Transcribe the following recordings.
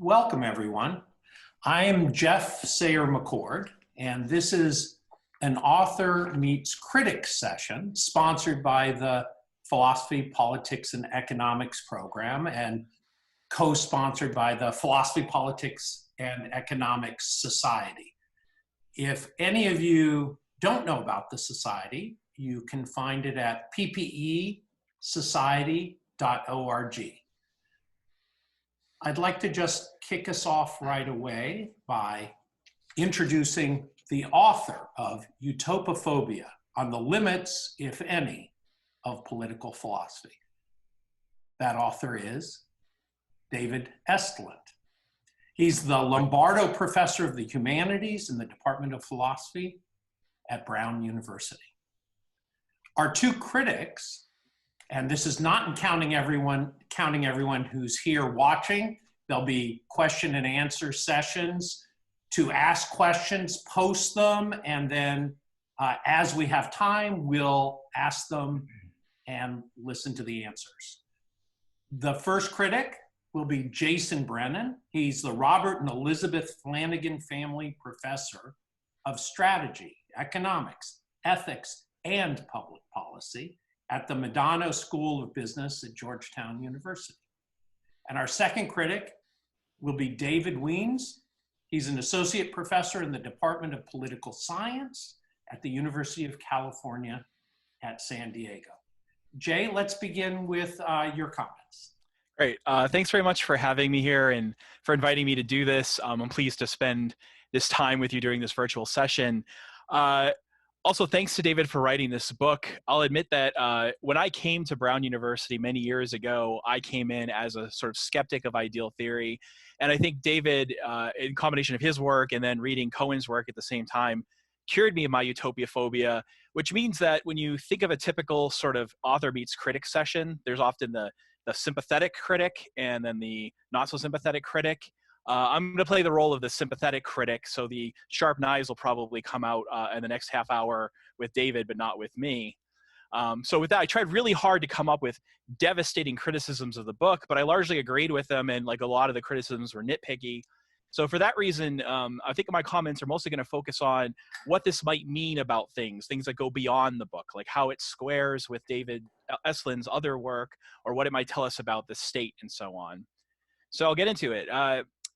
Welcome, everyone. I am Geoff Sayre-McCord, and this is an author meets critic session sponsored by the Philosophy, Politics, and Economics program and co-sponsored by the Philosophy, Politics, and Economics Society. If any of you don't know about the society, you can find it at ppesociety.org. I'd like to just kick us off right away by introducing the author of Utopophobia on the limits, if any, of political philosophy. That author is David Estlund. He's the Lombardo Professor of the Humanities in the Department of Philosophy at Brown University. Our two critics, and this is not counting everyone who's here watching. There'll be question and answer sessions. To ask questions, post them, and then as we have time, we'll ask them and listen to the answers. The first critic will be Jason Brennan. He's the Robert and Elizabeth Flanagan Family Professor of Strategy, Economics, Ethics, and Public Policy at the Madonna School of Business at Georgetown University. And our second critic will be David Wiens. He's an associate professor in the Department of Political Science at the University of California at San Diego. Jay, let's begin with your comments. Great. Thanks very much for having me here and for inviting me to do this. I'm pleased to spend this time with you during this virtual session. Also, thanks to David for writing this book. I'll admit that when I came to Brown University many years ago, I came in as a sort of skeptic of ideal theory. And I think David, in combination of his work and then reading Cohen's work at the same time, cured me of my utopophobia, which means that when you think of a typical sort of author meets critic session, there's often the sympathetic critic and then the not so sympathetic critic. I'm going to play the role of the sympathetic critic, so the sharp knives will probably come out in the next half hour with David, but not with me. So with that, I tried really hard to come up with devastating criticisms of the book, but I largely agreed with them, and like a lot of the criticisms were nitpicky. So for that reason, I think my comments are mostly going to focus on what this might mean about things that go beyond the book, like how it squares with David Estlund's other work, or what it might tell us about the state and so on. So I'll get into it.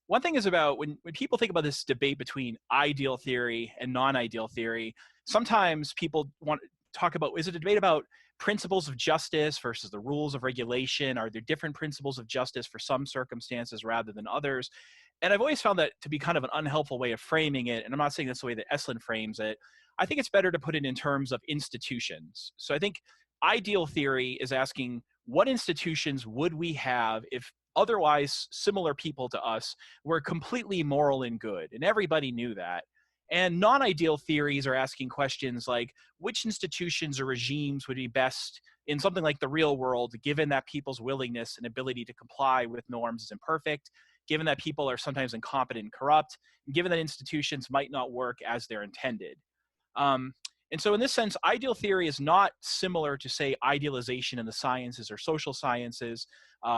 One thing is about when people think about this debate between ideal theory and non-ideal theory, sometimes people want to talk about, is it a debate about principles of justice versus the rules of regulation? Are there different principles of justice for some circumstances rather than others? And I've always found that to be kind of an unhelpful way of framing it. And I'm not saying that's the way that Estlund frames it. I think it's better to put it in terms of institutions. So I think ideal theory is asking, what institutions would we have if otherwise similar people to us were completely moral and good, and everybody knew that? And non-ideal theories are asking questions like, which institutions or regimes would be best in something like the real world, given that people's willingness and ability to comply with norms is imperfect, given that people are sometimes incompetent and corrupt, and given that institutions might not work as they're intended. And so in this sense, ideal theory is not similar to, say, idealization in the sciences or social sciences,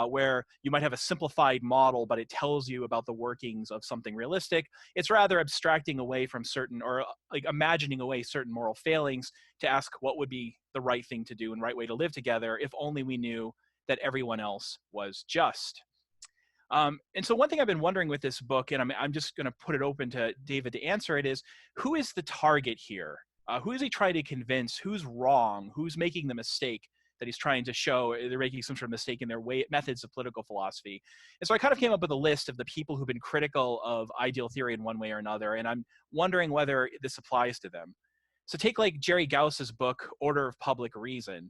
where you might have a simplified model, but it tells you about the workings of something realistic. It's rather abstracting away from certain, or like imagining away certain moral failings to ask what would be the right thing to do and right way to live together if only we knew that everyone else was just. And so one thing I've been wondering with this book, and I'm just going to put it open to David to answer it, is who is the target here? Who is he trying to convince? Who's wrong? Who's making the mistake that he's trying to show they're making some sort of mistake in their methods of political philosophy? And so I kind of came up with a list of the people who've been critical of ideal theory in one way or another, and I'm wondering whether this applies to them. So take like Jerry Gauss's book, Order of Public Reason.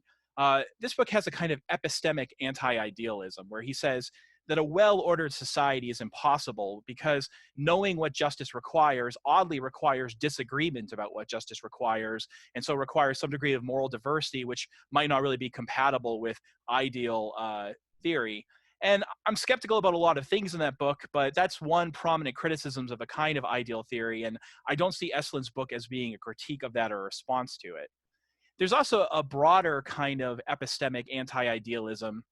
This book has a kind of epistemic anti-idealism where he says that a well-ordered society is impossible because knowing what justice requires oddly requires disagreement about what justice requires, and so requires some degree of moral diversity, which might not really be compatible with ideal theory. And I'm skeptical about a lot of things in that book, but that's one prominent criticism of a kind of ideal theory, and I don't see Estlund's book as being a critique of that or a response to it. There's also a broader kind of epistemic anti-idealism,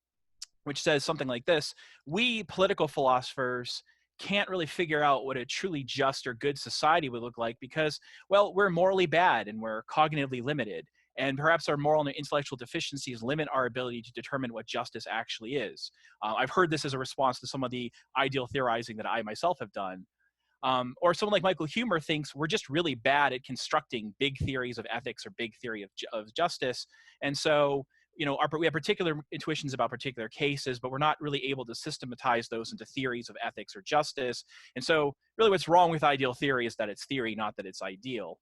which says something like this: we political philosophers can't really figure out what a truly just or good society would look like because, well, we're morally bad and we're cognitively limited. And perhaps our moral and intellectual deficiencies limit our ability to determine what justice actually is. I've heard this as a response to some of the ideal theorizing that I myself have done. Or someone like Michael Huemer thinks we're just really bad at constructing big theories of ethics or big theory of justice. And so, we have particular intuitions about particular cases, but we're not really able to systematize those into theories of ethics or justice. And so really what's wrong with ideal theory is that it's theory, not that it's ideal.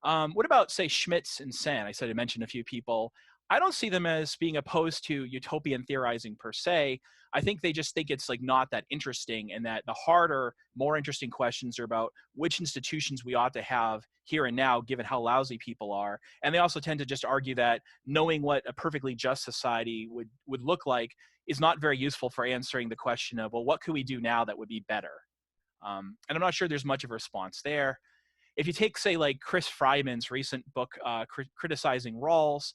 What about, say, Schmitz and Sen? I said I mentioned a few people. I don't see them as being opposed to utopian theorizing per se. I think they just think it's like not that interesting, and that the harder, more interesting questions are about which institutions we ought to have here and now, given how lousy people are. And they also tend to just argue that knowing what a perfectly just society would look like is not very useful for answering the question of, well, what could we do now that would be better? And I'm not sure there's much of a response there. If you take, say, like Chris Fryman's recent book, criticizing Rawls,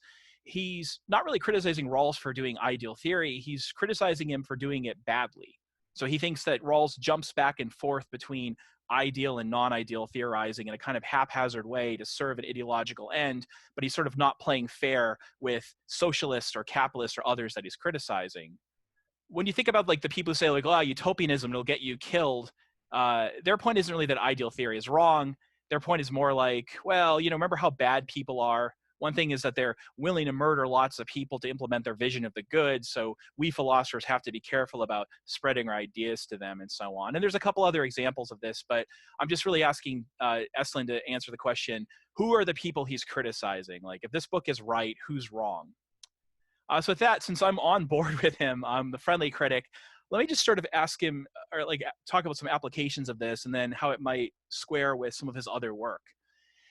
he's not really criticizing Rawls for doing ideal theory. He's criticizing him for doing it badly. So he thinks that Rawls jumps back and forth between ideal and non-ideal theorizing in a kind of haphazard way to serve an ideological end, but he's sort of not playing fair with socialists or capitalists or others that he's criticizing. When you think about like the people who say like, oh, utopianism will get you killed, their point isn't really that ideal theory is wrong. Their point is more like, well, remember how bad people are? One thing is that they're willing to murder lots of people to implement their vision of the good. So we philosophers have to be careful about spreading our ideas to them and so on. And there's a couple other examples of this, but I'm just really asking Estlund to answer the question, who are the people he's criticizing? Like, if this book is right, who's wrong? So with that, since I'm on board with him, I'm the friendly critic, let me just sort of ask him, or like talk about some applications of this and then how it might square with some of his other work.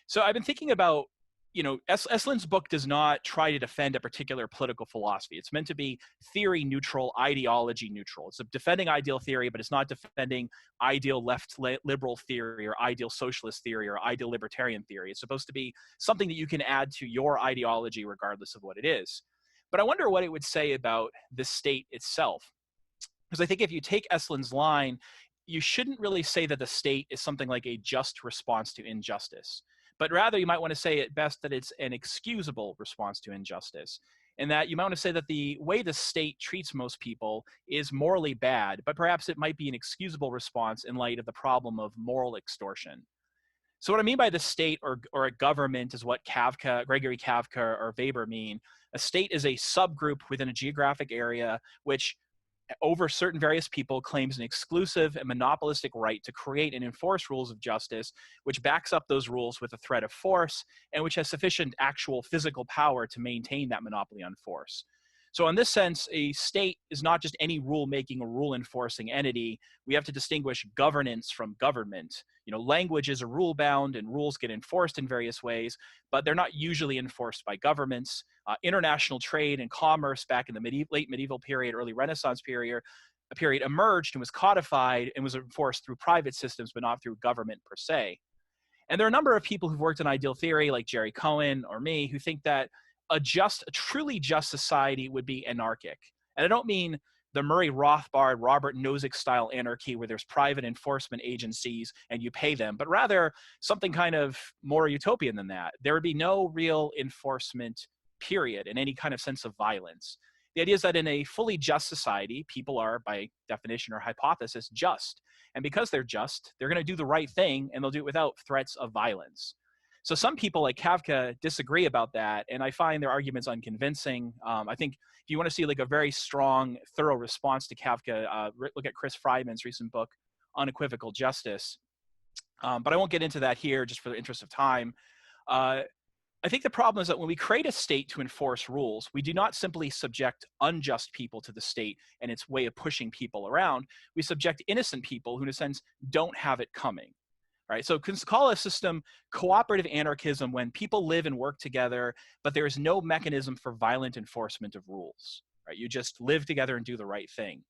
So I've been thinking about, Estlund's book does not try to defend a particular political philosophy. It's meant to be theory neutral, ideology neutral. It's defending ideal theory, but it's not defending ideal left liberal theory or ideal socialist theory or ideal libertarian theory. It's supposed to be something that you can add to your ideology regardless of what it is. But I wonder what it would say about the state itself. Because I think if you take Estlund's line, you shouldn't really say that the state is something like a just response to injustice, but rather you might want to say at best that it's an excusable response to injustice, and that you might want to say that the way the state treats most people is morally bad, but perhaps it might be an excusable response in light of the problem of moral extortion. So what I mean by the state or a government is what Gregory Kafka or Weber mean. A state is a subgroup within a geographic area which over certain various people claims an exclusive and monopolistic right to create and enforce rules of justice, which backs up those rules with a threat of force and which has sufficient actual physical power to maintain that monopoly on force. So in this sense, a state is not just any rule-making or rule-enforcing entity. We have to distinguish governance from government. Language is a rule-bound and rules get enforced in various ways, but they're not usually enforced by governments. International trade and commerce back in the late medieval period, early Renaissance period emerged and was codified and was enforced through private systems, but not through government per se. And there are a number of people who've worked in ideal theory, like Jerry Cohen or me, who think that a truly just society would be anarchic. And I don't mean the Murray Rothbard, Robert Nozick style anarchy where there's private enforcement agencies and you pay them, but rather something kind of more utopian than that. There would be no real enforcement, period, in any kind of sense of violence. The idea is that in a fully just society, people are, by definition or hypothesis, just. And because they're just, they're going to do the right thing and they'll do it without threats of violence. So some people like Kafka disagree about that, and I find their arguments unconvincing. I think if you want to see like a very strong, thorough response to Kafka, look at Chris Fryman's recent book, Unequivocal Justice. But I won't get into that here just for the interest of time. I think the problem is that when we create a state to enforce rules, we do not simply subject unjust people to the state and its way of pushing people around. We subject innocent people who, in a sense, don't have it coming. Right, so call a system cooperative anarchism when people live and work together, but there is no mechanism for violent enforcement of rules. Right, you just live together and do the right thing.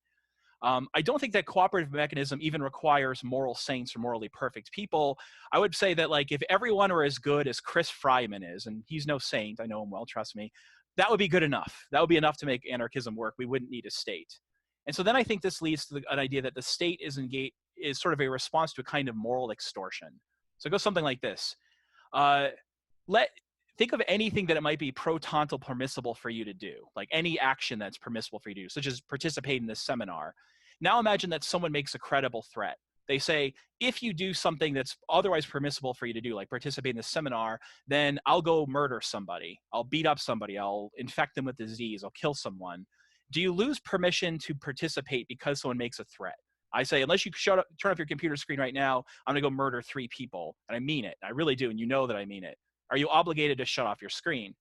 I don't think that cooperative mechanism even requires moral saints or morally perfect people. I would say that like if everyone were as good as Chris Fryman is, and he's no saint, I know him well, trust me, that would be good enough. That would be enough to make anarchism work. We wouldn't need a state. And so then I think this leads to an idea that the state is sort of a response to a kind of moral extortion. So it goes something like this. Uh, think of anything that it might be pro tanto permissible for you to do, like any action that's permissible for you to do, such as participate in this seminar. Now imagine that someone makes a credible threat. They say, if you do something that's otherwise permissible for you to do, like participate in this seminar, then I'll go murder somebody. I'll beat up somebody. I'll infect them with disease. I'll kill someone. Do you lose permission to participate because someone makes a threat? I say, unless you turn off your computer screen right now, I'm going to go murder 3 people. And I mean it. I really do. And you know that I mean it. Are you obligated to shut off your screen?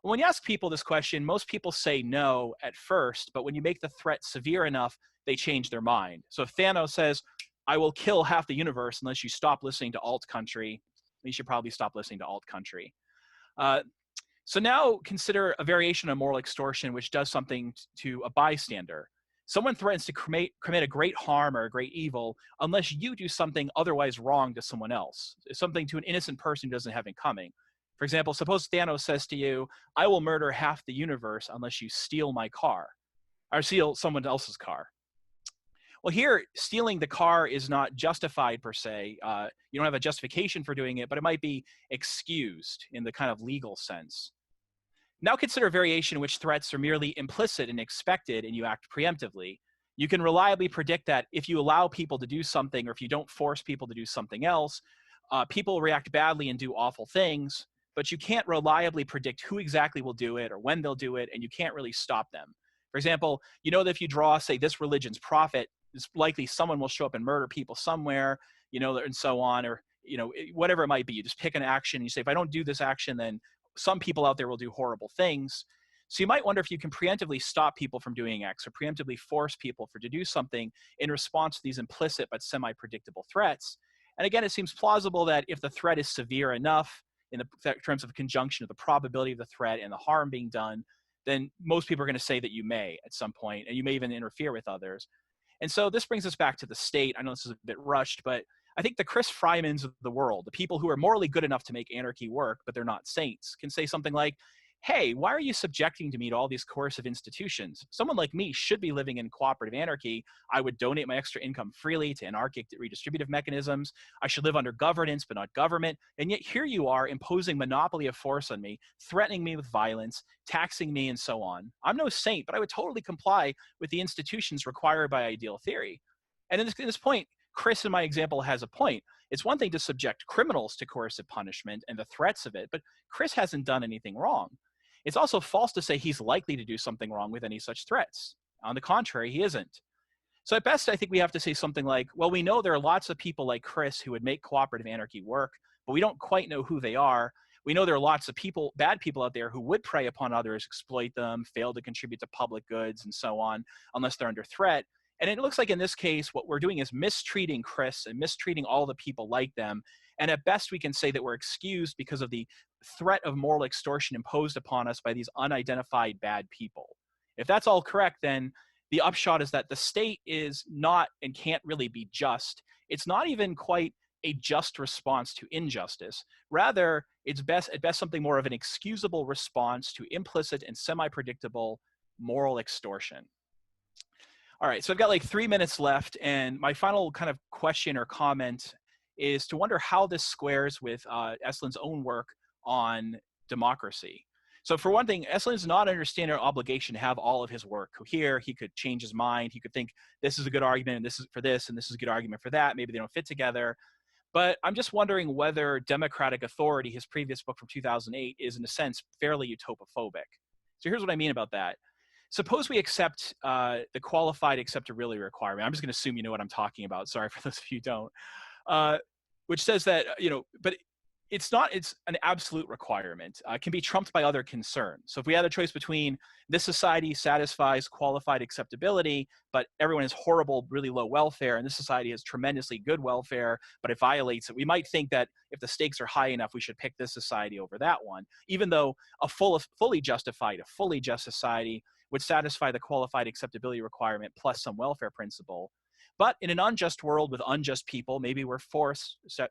Well, when you ask people this question, most people say no at first. But when you make the threat severe enough, they change their mind. So if Thanos says, I will kill half the universe unless you stop listening to alt country, you should probably stop listening to alt country. So now consider a variation of moral extortion, which does something to a bystander. Someone threatens to commit a great harm or a great evil unless you do something otherwise wrong to someone else, something to an innocent person who doesn't have it coming. For example, suppose Thanos says to you, I will murder half the universe unless you steal my car, or steal someone else's car. Well, here, stealing the car is not justified per se. You don't have a justification for doing it, but it might be excused in the kind of legal sense. Now consider a variation in which threats are merely implicit and expected and you act preemptively. You can reliably predict that if you allow people to do something or if you don't force people to do something else, people react badly and do awful things, but you can't reliably predict who exactly will do it or when they'll do it, and you can't really stop them. For example, you know that if you draw, say, this religion's prophet, it's likely someone will show up and murder people somewhere, and so on, or, whatever it might be. You just pick an action and you say, if I don't do this action, then some people out there will do horrible things. So you might wonder if you can preemptively stop people from doing X or preemptively force people to do something in response to these implicit but semi-predictable threats. And again, it seems plausible that if the threat is severe enough in the terms of conjunction of the probability of the threat and the harm being done, then most people are going to say that you may at some point, and you may even interfere with others. And so this brings us back to the state. I know this is a bit rushed, but I think the Chris Frymans of the world, the people who are morally good enough to make anarchy work, but they're not saints, can say something like, hey, why are you subjecting me to all these coercive institutions? Someone like me should be living in cooperative anarchy. I would donate my extra income freely to anarchic redistributive mechanisms. I should live under governance, but not government. And yet here you are imposing monopoly of force on me, threatening me with violence, taxing me, and so on. I'm no saint, but I would totally comply with the institutions required by ideal theory. And in this point, Chris, in my example, has a point. It's one thing to subject criminals to coercive punishment and the threats of it, but Chris hasn't done anything wrong. It's also false to say he's likely to do something wrong with any such threats. On the contrary, he isn't. So at best, I think we have to say something like, well, we know there are lots of people like Chris who would make cooperative anarchy work, but we don't quite know who they are. We know there are lots of people, bad people out there who would prey upon others, exploit them, fail to contribute to public goods, and so on, unless they're under threat. And it looks like in this case, what we're doing is mistreating Chris and mistreating all the people like them. And at best, we can say that we're excused because of the threat of moral extortion imposed upon us by these unidentified bad people. If that's all correct, then the upshot is that the state is not and can't really be just. It's not even quite a just response to injustice. Rather, it's at best something more of an excusable response to implicit and semi-predictable moral extortion. All right, so I've got like 3 minutes left, and my final kind of question or comment is to wonder how this squares with Estlund's own work on democracy. So for one thing, Estlund is not under standard obligation to have all of his work cohere. He could change his mind. He could think this is a good argument, and this is for this, and this is a good argument for that. Maybe they don't fit together. But I'm just wondering whether Democratic Authority, his previous book from 2008, is in a sense fairly utopophobic. So here's what I mean about that. Suppose we accept the qualified except to really requirement. I'm just going to assume you know what I'm talking about. Sorry for those of you who don't. Which says that, but it's an absolute requirement. It can be trumped by other concerns. So if we had a choice between this society satisfies qualified acceptability, but everyone has horrible, really low welfare, and this society has tremendously good welfare, but it violates it, we might think that if the stakes are high enough, we should pick this society over that one, even though a fully just society would satisfy the qualified acceptability requirement plus some welfare principle. But in an unjust world with unjust people, maybe we're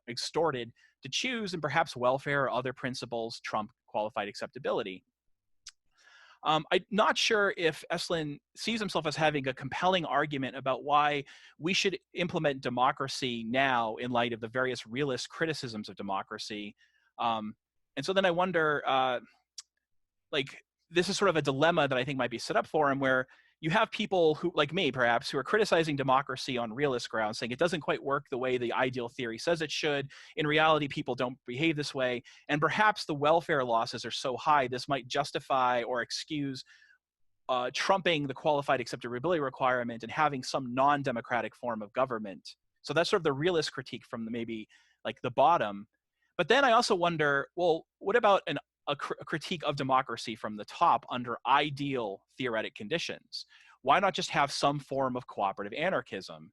extorted to choose, and perhaps welfare or other principles trump qualified acceptability. I'm not sure if Estlund sees himself as having a compelling argument about why we should implement democracy now in light of the various realist criticisms of democracy. And so then I wonder, like, this is sort of a dilemma that I think might be set up for him, where you have people who, like me perhaps, who are criticizing democracy on realist grounds, saying it doesn't quite work the way the ideal theory says it should. In reality, people don't behave this way. And perhaps the welfare losses are so high, this might justify or excuse trumping the qualified acceptability requirement and having some non-democratic form of government. So that's sort of the realist critique from maybe like the bottom. But then I also wonder, well, what about a critique of democracy from the top under ideal theoretic conditions? Why not just have some form of cooperative anarchism?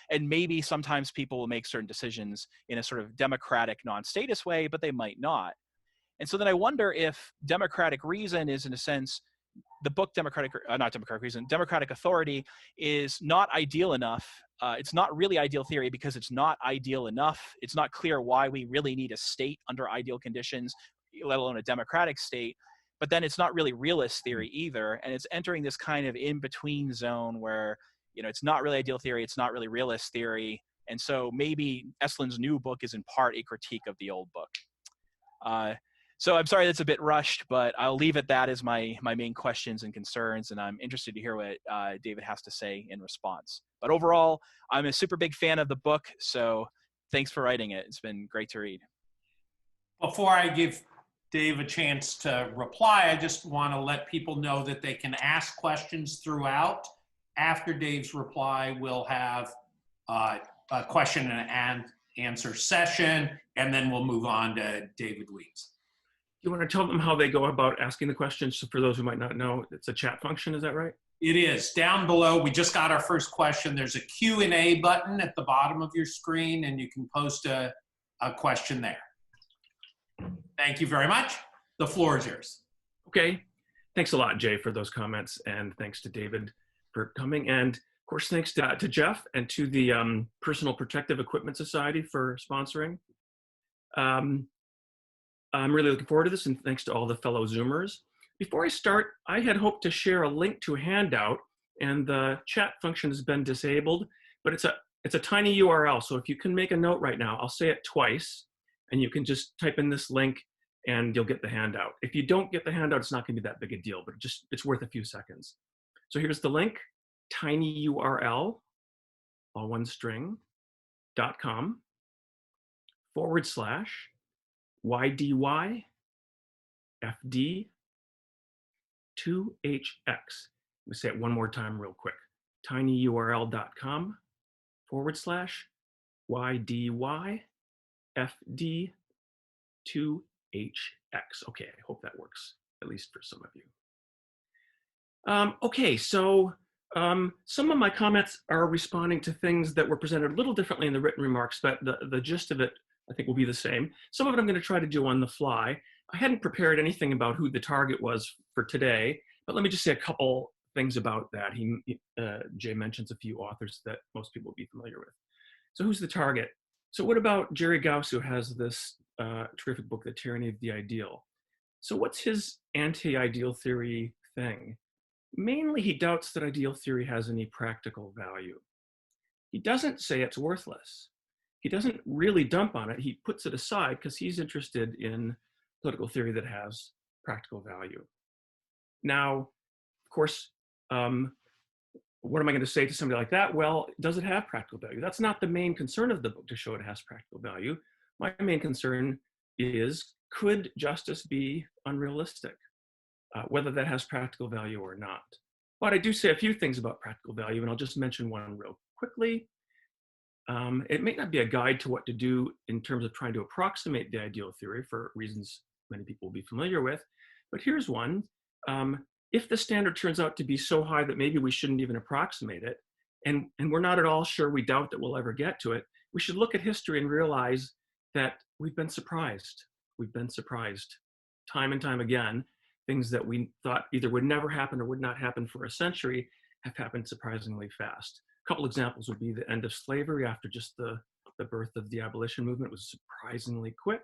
And maybe sometimes people will make certain decisions in a sort of democratic, non-statist way, but they might not. And so then I wonder if democratic reason is, in a sense, the book not democratic reason, democratic authority is not ideal enough. It's not really ideal theory because it's not ideal enough. It's not clear why we really need a state under ideal conditions, let alone a democratic state. But then it's not really realist theory either. And it's entering this kind of in-between zone where, it's not really ideal theory, it's not really realist theory. And so maybe Estlund's new book is in part a critique of the old book. So I'm sorry that's a bit rushed, but I'll leave it that as my main questions and concerns, and I'm interested to hear what David has to say in response. But overall, I'm a super big fan of the book, so thanks for writing it. It's been great to read. Before I give Dave a chance to reply, I just want to let people know that they can ask questions throughout. After Dave's reply, we'll have a question and answer session, and then we'll move on to David Wiens. You want to tell them how they go about asking the questions? So for those who might not know, it's a chat function, is that right? It is. Down below, we just got our first question. There's a Q&A button at the bottom of your screen, and you can post a question there. Thank you very much. The floor is yours. Okay. Thanks a lot, Jay, for those comments, and thanks to David for coming. And of course, thanks to Geoff and to the Personal Protective Equipment Society for sponsoring. I'm really looking forward to this, and thanks to all the fellow Zoomers. Before I start, I had hoped to share a link to a handout, and the chat function has been disabled, but it's a tiny URL. So if you can make a note right now, I'll say it twice, and you can just type in this link and you'll get the handout. If you don't get the handout, it's not gonna be that big a deal, but it's worth a few seconds. So here's the link, tinyurl, all one string, .com/YDY FD 2HX. Let me say it one more time real quick. tinyurl.com/YDY FD 2HX. Okay, I hope that works, at least for some of you. Okay, so some of my comments are responding to things that were presented a little differently in the written remarks, but the gist of it I think will be the same. Some of it I'm going to try to do on the fly. I hadn't prepared anything about who the target was for today, but let me just say a couple things about that. Jay mentions a few authors that most people will be familiar with. So who's the target? So what about Jerry Gauss, who has this terrific book, The Tyranny of the Ideal? So what's his anti-ideal theory thing? Mainly, he doubts that ideal theory has any practical value. He doesn't say it's worthless. He doesn't really dump on it. He puts it aside because he's interested in political theory that has practical value. Now, of course, what am I going to say to somebody like that? Well, does it have practical value? That's not the main concern of the book, to show it has practical value. My main concern is, could justice be unrealistic? Whether that has practical value or not. But I do say a few things about practical value, and I'll just mention one real quickly. It may not be a guide to what to do in terms of trying to approximate the ideal theory for reasons many people will be familiar with, but here's one. If the standard turns out to be so high that maybe we shouldn't even approximate it, and we're not at all sure, we doubt that we'll ever get to it, we should look at history and realize that we've been surprised. We've been surprised time and time again. Things that we thought either would never happen or would not happen for a century have happened surprisingly fast. A couple examples would be the end of slavery after just the birth of the abolition movement was surprisingly quick.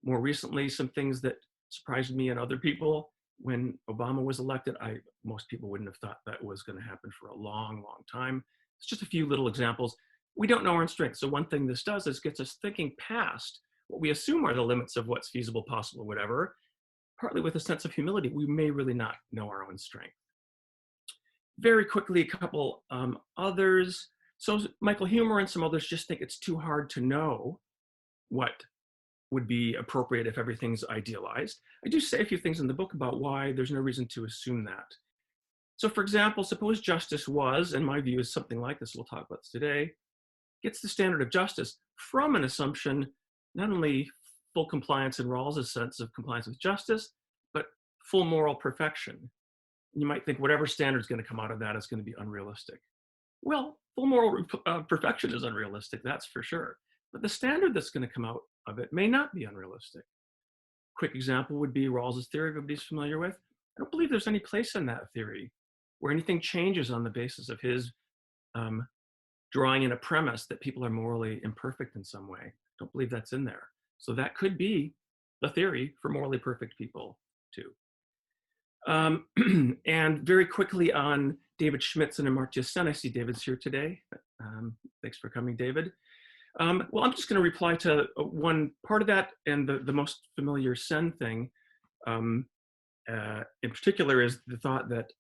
More recently, some things that surprised me and other people when Obama was elected. Most people wouldn't have thought that was going to happen for a long, long time. It's just a few little examples. We don't know our own strengths. So one thing this does is gets us thinking past what we assume are the limits of what's feasible, possible, whatever, partly with a sense of humility. We may really not know our own strength. Very quickly, a couple others. So Michael Huemer and some others just think it's too hard to know what would be appropriate if everything's idealized. I do say a few things in the book about why there's no reason to assume that. So for example, suppose justice was, and my view is something like this, we'll talk about this today, gets the standard of justice from an assumption, not only full compliance in Rawls's sense of compliance with justice, but full moral perfection. You might think whatever standard is going to come out of that is going to be unrealistic. Well, full moral perfection is unrealistic, that's for sure. But the standard that's going to come out of it may not be unrealistic. Quick example would be Rawls's theory, everybody's familiar with. I don't believe there's any place in that theory where anything changes on the basis of his drawing in a premise that people are morally imperfect in some way. Don't believe that's in there. So that could be the theory for morally perfect people too. And very quickly on David Schmitzen and Amartya Sen. I see David's here today. Thanks for coming, David. Well, I'm just going to reply to one part of that, and the most familiar Sen thing in particular is the thought that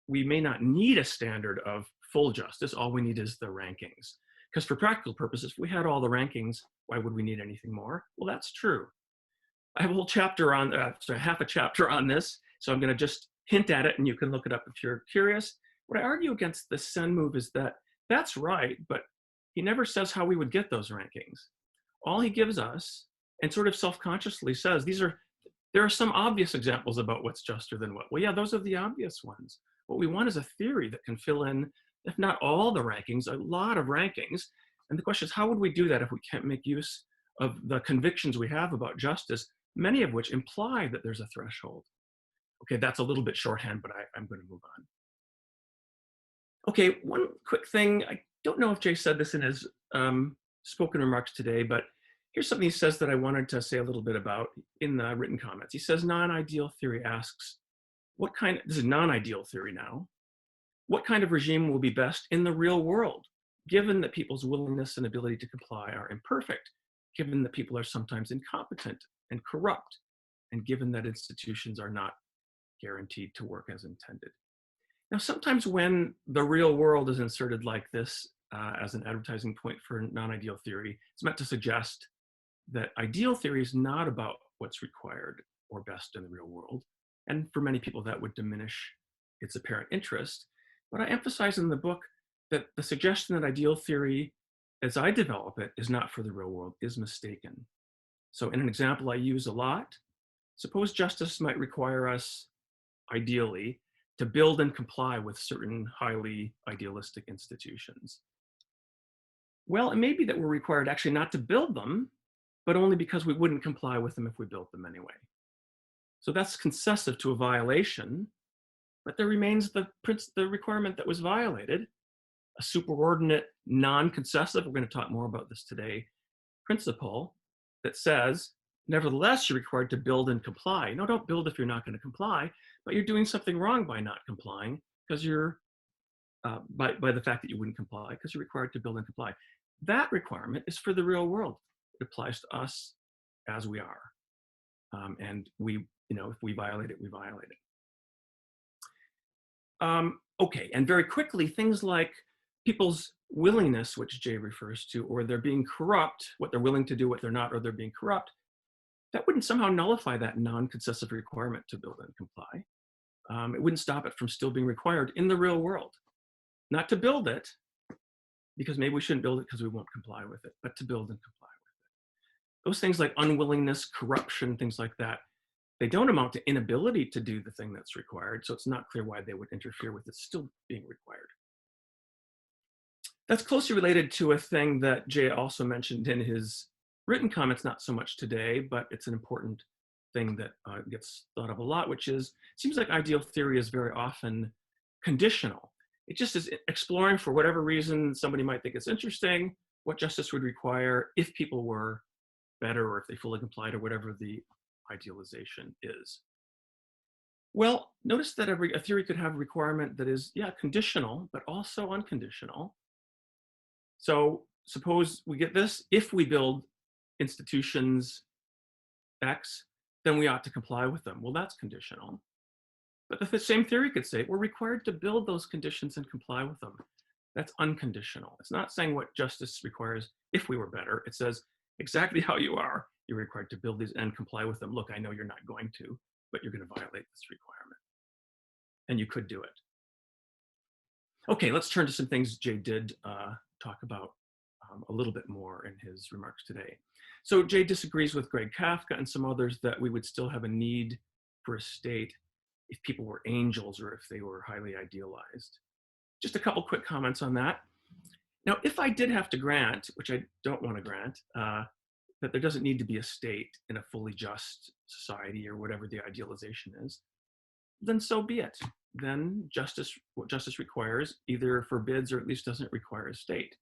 we may not need a standard of full justice. All we need is the rankings. Because for practical purposes, if we had all the rankings, why would we need anything more? Well, that's true. I have a whole chapter on, half a chapter on this, so I'm going to just hint at it, and you can look it up if you're curious. What I argue against the Sen move is that that's right, but he never says how we would get those rankings. All he gives us, and sort of self-consciously says, there are some obvious examples about what's juster than what. Well, yeah, those are the obvious ones. What we want is a theory that can fill in, if not all the rankings, a lot of rankings. And the question is, how would we do that if we can't make use of the convictions we have about justice, many of which imply that there's a threshold? Okay, that's a little bit shorthand, but I'm going to move on. Okay, one quick thing. I don't know if Jay said this in his spoken remarks today, but here's something he says that I wanted to say a little bit about in the written comments. He says, non-ideal theory asks, this is non-ideal theory now, what kind of regime will be best in the real world, given that people's willingness and ability to comply are imperfect, given that people are sometimes incompetent and corrupt, and given that institutions are not guaranteed to work as intended. Now, sometimes when the real world is inserted like this as an advertising point for non-ideal theory, it's meant to suggest that ideal theory is not about what's required or best in the real world. And for many people, that would diminish its apparent interest. But I emphasize in the book that the suggestion that ideal theory, as I develop it, is not for the real world is mistaken. So in an example I use a lot, suppose justice might require us, ideally, to build and comply with certain highly idealistic institutions. Well, it may be that we're required actually not to build them, but only because we wouldn't comply with them if we built them anyway. So that's concessive to a violation, but there remains the requirement that was violated, a superordinate non-concessive, we're going to talk more about this today, principle that says, nevertheless, you're required to build and comply. No, don't build if you're not going to comply, but you're doing something wrong by not complying because you're, by the fact that you wouldn't comply, because you're required to build and comply. That requirement is for the real world. It applies to us as we are. And we, if we violate it, we violate it. Okay, and very quickly, things like people's willingness, which Jay refers to, or they're being corrupt, what they're willing to do, what they're not, or they're being corrupt, that wouldn't somehow nullify that non-concessive requirement to build and comply. It wouldn't stop it from still being required in the real world. Not to build it, because maybe we shouldn't build it because we won't comply with it, but to build and comply with it. Those things like unwillingness, corruption, things like that, they don't amount to inability to do the thing that's required, so it's not clear why they would interfere with it still being required. That's closely related to a thing that Jay also mentioned in his written comments, not so much today, but it's an important thing that gets thought of a lot, which is, it seems like ideal theory is very often conditional. It just is exploring, for whatever reason somebody might think it's interesting, what justice would require if people were better or if they fully complied or whatever the idealization is. Well, notice that a theory could have a requirement that is, yeah, conditional, but also unconditional. So suppose we get this: if we build institutions X, then we ought to comply with them. Well, that's conditional. But the same theory could say we're required to build those conditions and comply with them. That's unconditional. It's not saying what justice requires if we were better. It says exactly how you are, you're required to build these and comply with them. Look, I know you're not going to, but you're going to violate this requirement. And you could do it. Okay, let's turn to some things Jay did talk about a little bit more in his remarks today. So Jay disagrees with Greg Kafka and some others that we would still have a need for a state if people were angels or if they were highly idealized. Just a couple quick comments on that. Now, if I did have to grant, which I don't want to grant, that there doesn't need to be a state in a fully just society or whatever the idealization is, then so be it. Then what justice requires either forbids or at least doesn't require a state.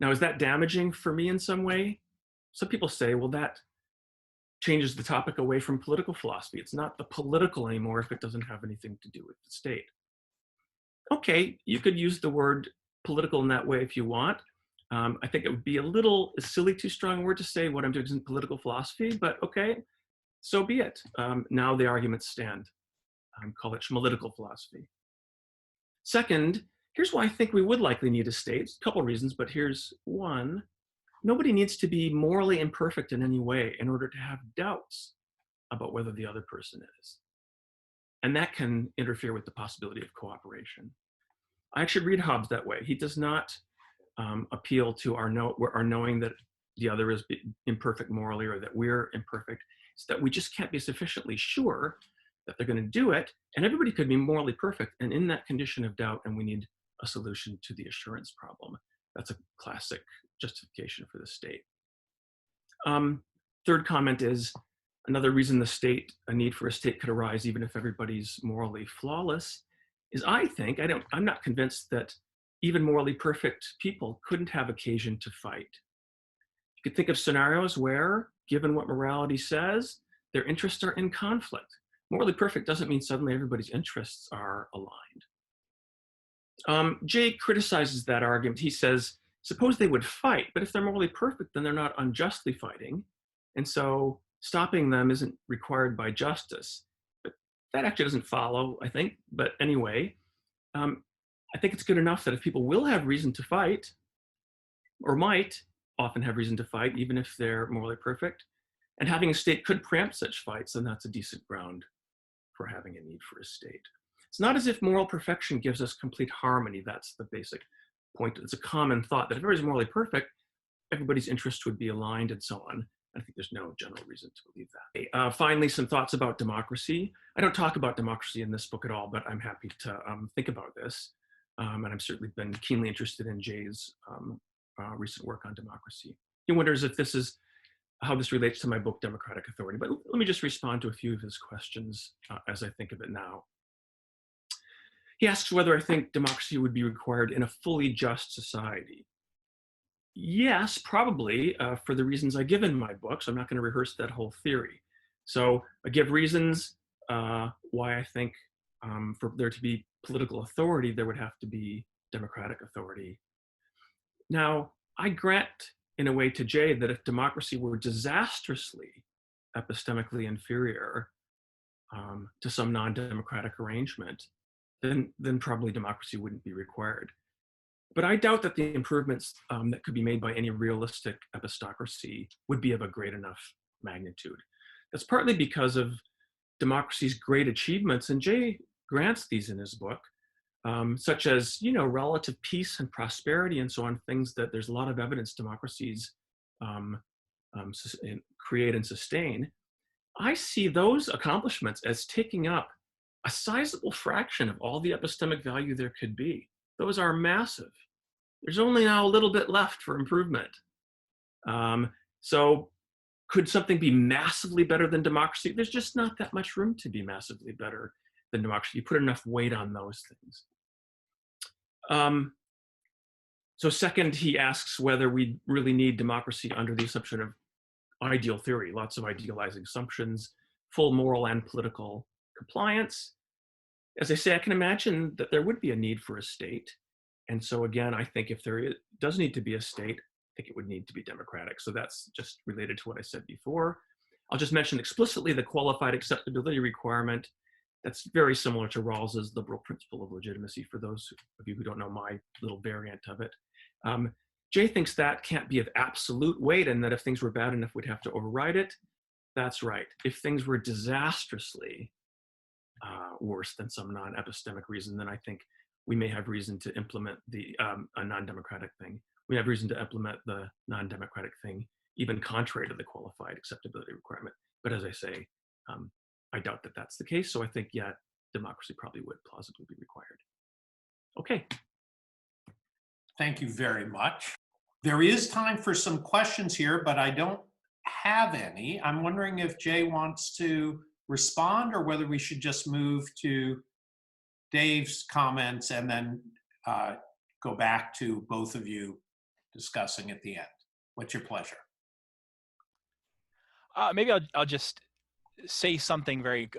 Now, is that damaging for me in some way? Some people say, well, that changes the topic away from political philosophy. It's not the political anymore if it doesn't have anything to do with the state. Okay, you could use the word political in that way if you want. I think it would be a silly, too strong word to say what I'm doing isn't political philosophy, but okay, so be it. Now the arguments stand. Call it schmalitical philosophy. Second, here's why I think we would likely need a state. A couple reasons, but here's one. Nobody needs to be morally imperfect in any way in order to have doubts about whether the other person is. And that can interfere with the possibility of cooperation. I actually read Hobbes that way. He does not appeal to our knowing that the other is imperfect morally or that we're imperfect. It's that we just can't be sufficiently sure that they're going to do it, and everybody could be morally perfect and in that condition of doubt, and we need a solution to the assurance problem. That's a classic justification for the state. Third comment is another reason a need for a state could arise even if everybody's morally flawless is I'm not convinced that even morally perfect people couldn't have occasion to fight. You could think of scenarios where, given what morality says, their interests are in conflict. Morally perfect doesn't mean suddenly everybody's interests are aligned. Jay criticizes that argument. He says, suppose they would fight, but if they're morally perfect, then they're not unjustly fighting. And so stopping them isn't required by justice. But that actually doesn't follow, I think. But anyway, I think it's good enough that if people will have reason to fight, or might often have reason to fight, even if they're morally perfect, and having a state could preempt such fights, then that's a decent ground for having a need for a state. It's not as if moral perfection gives us complete harmony. That's the basic point. It's a common thought that if everybody's morally perfect, everybody's interests would be aligned and so on. I think there's no general reason to believe that. Finally, some thoughts about democracy. I don't talk about democracy in this book at all, but I'm happy to think about this. And I've certainly been keenly interested in Jay's recent work on democracy. He wonders if this is how this relates to my book, Democratic Authority. But let me just respond to a few of his questions as I think of it now. He asks whether I think democracy would be required in a fully just society. Yes, probably, for the reasons I give in my book, so I'm not going to rehearse that whole theory. So I give reasons why I think for there to be political authority, there would have to be democratic authority. Now, I grant in a way to Jay that if democracy were disastrously epistemically inferior to some non-democratic arrangement, then probably democracy wouldn't be required. But I doubt that the improvements that could be made by any realistic epistocracy would be of a great enough magnitude. That's partly because of democracy's great achievements, and Jay grants these in his book, such as, relative peace and prosperity and so on, things that there's a lot of evidence democracies create and sustain. I see those accomplishments as taking up a sizable fraction of all the epistemic value there could be. Those are massive. There's only now a little bit left for improvement. So could something be massively better than democracy? There's just not that much room to be massively better than democracy. You put enough weight on those things. So second, he asks whether we really need democracy under the assumption of ideal theory, lots of idealizing assumptions, full moral and political compliance. As I say, I can imagine that there would be a need for a state. And so again, I think if there does need to be a state, I think it would need to be democratic. So that's just related to what I said before. I'll just mention explicitly the qualified acceptability requirement. That's very similar to Rawls's liberal principle of legitimacy for those of you who don't know my little variant of it. Jay thinks that can't be of absolute weight and that if things were bad enough, we'd have to override it. That's right. If things were disastrously worse than some non-epistemic reason, then I think we may have reason to implement a non-democratic thing. We have reason to implement the non-democratic thing, even contrary to the qualified acceptability requirement. But as I say, I doubt that that's the case. So I think, yeah, democracy probably would plausibly be required. Okay. Thank you very much. There is time for some questions here, but I don't have any. I'm wondering if Jay wants to respond or whether we should just move to Dave's comments and then go back to both of you discussing at the end. What's your pleasure? Maybe I'll just say something very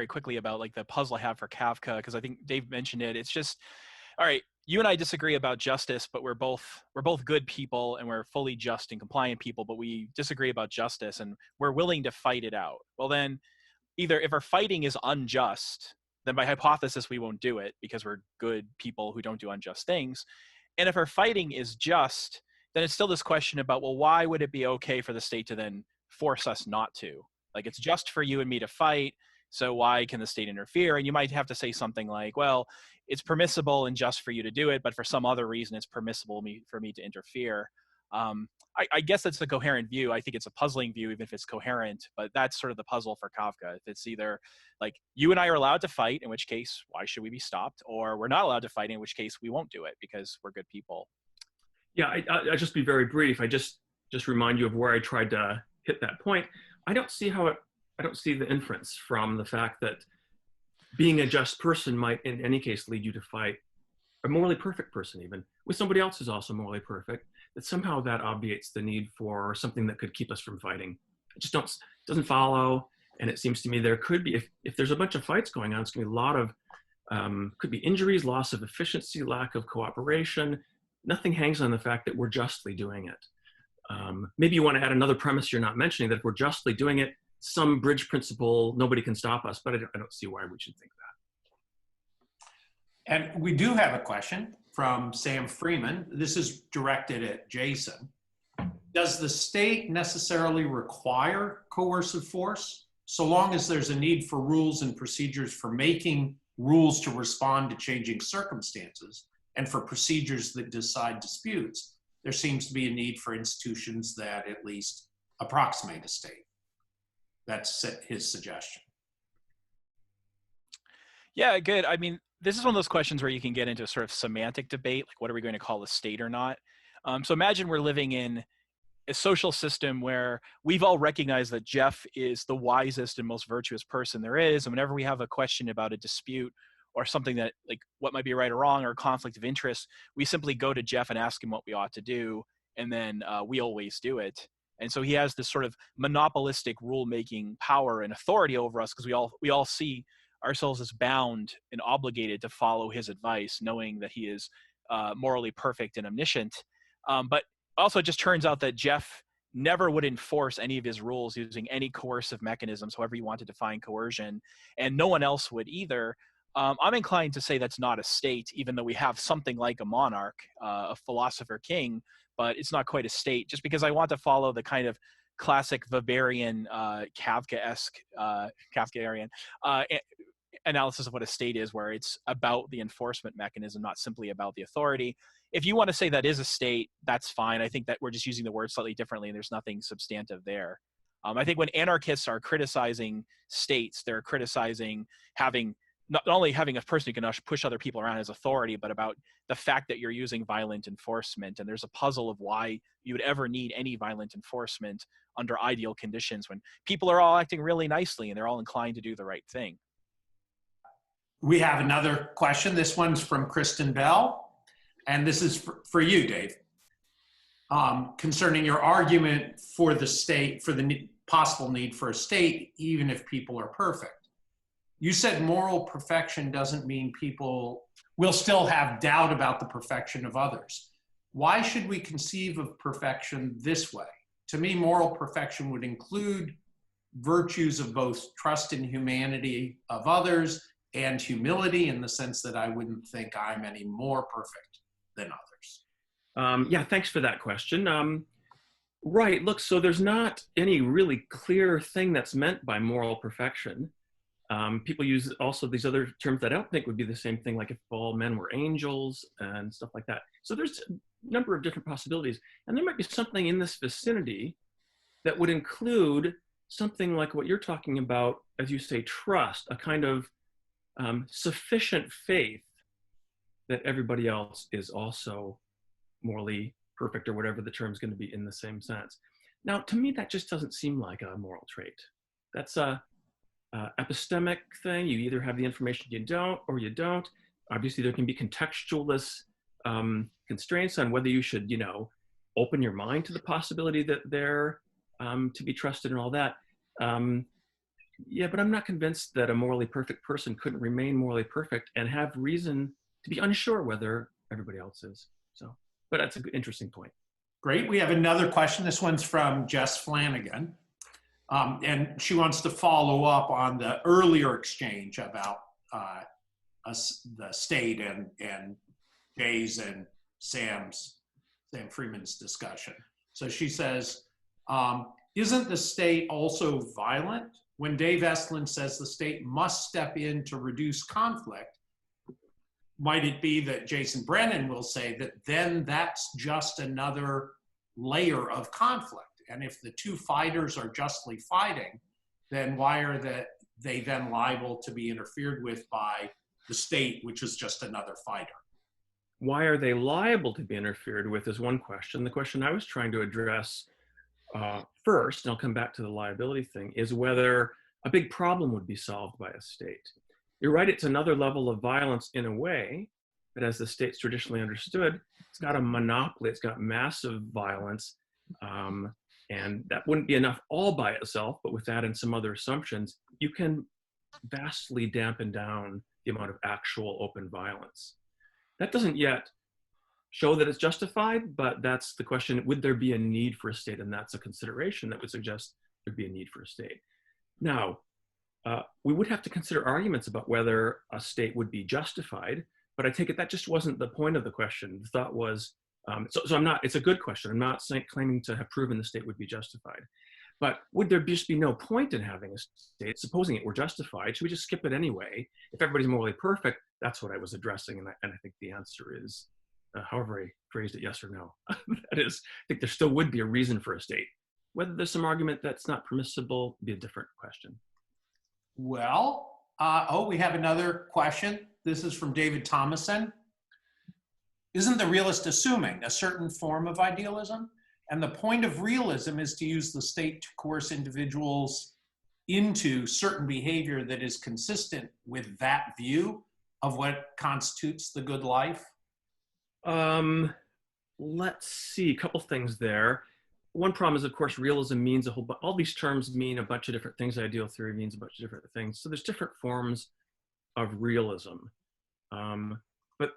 quickly about like the puzzle I have for Kafka, because I think Dave mentioned it. It's just, all right, you and I disagree about justice, but we're both good people and we're fully just and compliant people, but we disagree about justice and we're willing to fight it out. Well, then either if our fighting is unjust, then by hypothesis we won't do it because we're good people who don't do unjust things. And if our fighting is just, then it's still this question about, well, why would it be okay for the state to then force us not to? Like, it's just for you and me to fight, so why can the state interfere? And you might have to say something like, well, it's permissible and just for you to do it, but for some other reason it's permissible for me to interfere. I guess that's a coherent view. I think it's a puzzling view, even if it's coherent, but that's sort of the puzzle for Kafka. If it's either like you and I are allowed to fight, in which case, why should we be stopped? Or we're not allowed to fight, in which case we won't do it because we're good people. Yeah, I'll just be very brief. I just remind you of where I tried to hit that point. I don't see the inference from the fact that being a just person might in any case lead you to fight a morally perfect person, even with somebody else who's also morally perfect, that somehow that obviates the need for something that could keep us from fighting. It just doesn't follow. And it seems to me there could be, if there's a bunch of fights going on, it's gonna be a lot of, could be injuries, loss of efficiency, lack of cooperation. Nothing hangs on the fact that we're justly doing it. Maybe you want to add another premise you're not mentioning, that if we're justly doing it, some bridge principle, nobody can stop us, but I don't see why we should think that. And we do have a question from Sam Freeman. This is directed at Jason. Does the state necessarily require coercive force? So long as there's a need for rules and procedures for making rules to respond to changing circumstances and for procedures that decide disputes, there seems to be a need for institutions that at least approximate a state. That's his suggestion. Yeah, good. I mean, this is one of those questions where you can get into a sort of semantic debate, like what are we going to call a state or not? So imagine we're living in a social system where we've all recognized that Geoff is the wisest and most virtuous person there is. And whenever we have a question about a dispute or something that like what might be right or wrong or a conflict of interest, we simply go to Geoff and ask him what we ought to do. And then we always do it. And so he has this sort of monopolistic rule-making power and authority over us because we all see ourselves as bound and obligated to follow his advice, knowing that he is morally perfect and omniscient. But also it just turns out that Geoff never would enforce any of his rules using any coercive mechanisms, however you want to define coercion, and no one else would either. I'm inclined to say that's not a state, even though we have something like a monarch, a philosopher king, but it's not quite a state, just because I want to follow the kind of classic Weberian, Kafkaesque, Kafkaarian analysis of what a state is, where it's about the enforcement mechanism, not simply about the authority. If you want to say that is a state, that's fine. I think that we're just using the word slightly differently and there's nothing substantive there. I think when anarchists are criticizing states, they're criticizing having not only having a person who can push other people around as authority, but about the fact that you're using violent enforcement. And there's a puzzle of why you would ever need any violent enforcement under ideal conditions when people are all acting really nicely and they're all inclined to do the right thing. We have another question. This one's from Kristen Bell, and this is for you, Dave, concerning your argument for the state, for the possible need for a state, even if people are perfect. You said moral perfection doesn't mean people will still have doubt about the perfection of others. Why should we conceive of perfection this way? To me, moral perfection would include virtues of both trust in humanity of others and humility, in the sense that I wouldn't think I'm any more perfect than others. Yeah, thanks for that question. Right, look, so there's not any really clear thing that's meant by moral perfection. People use also these other terms that I don't think would be the same thing, like if all men were angels and stuff like that. So there's a number of different possibilities. And there might be something in this vicinity that would include something like what you're talking about, as you say, trust, a kind of sufficient faith that everybody else is also morally perfect, or whatever the term is going to be in the same sense. Now, to me, that just doesn't seem like a moral trait. That's a epistemic thing. You either have the information you don't, or you don't. Obviously, there can be contextualist constraints on whether you should, open your mind to the possibility that they're to be trusted and all that. Yeah, but I'm not convinced that a morally perfect person couldn't remain morally perfect and have reason to be unsure whether everybody else is. So, but that's an interesting point. Great. We have another question. This one's from Jess Flanagan. And she wants to follow up on the earlier exchange about the state and Jay's and Sam Freeman's discussion. So she says, isn't the state also violent? When Dave Estlund says the state must step in to reduce conflict, might it be that Jason Brennan will say that then that's just another layer of conflict? And if the two fighters are justly fighting, then why are they then liable to be interfered with by the state, which is just another fighter? Why are they liable to be interfered with is one question. The question I was trying to address first, and I'll come back to the liability thing, is whether a big problem would be solved by a state. You're right, it's another level of violence in a way, but as the state's traditionally understood, it's got a monopoly, it's got massive violence, and that wouldn't be enough all by itself, but with that and some other assumptions, you can vastly dampen down the amount of actual open violence. That doesn't yet show that it's justified, but that's the question, would there be a need for a state? And that's a consideration that would suggest there'd be a need for a state. Now, we would have to consider arguments about whether a state would be justified, but I take it that just wasn't the point of the question. The thought was, so I'm not, it's a good question. I'm not claiming to have proven the state would be justified, but would there just be no point in having a state? Supposing it were justified, should we just skip it anyway? If everybody's morally perfect, that's what I was addressing. And I think the answer is, however I phrased it, yes or no. That is, I think there still would be a reason for a state. Whether there's some argument that's not permissible would be a different question. Well, we have another question. This is from David Thomason. Isn't the realist assuming a certain form of idealism? And the point of realism is to use the state to coerce individuals into certain behavior that is consistent with that view of what constitutes the good life? Let's see, a couple things there. One problem is, of course, realism means all these terms mean a bunch of different things. Ideal theory means a bunch of different things. So there's different forms of realism. But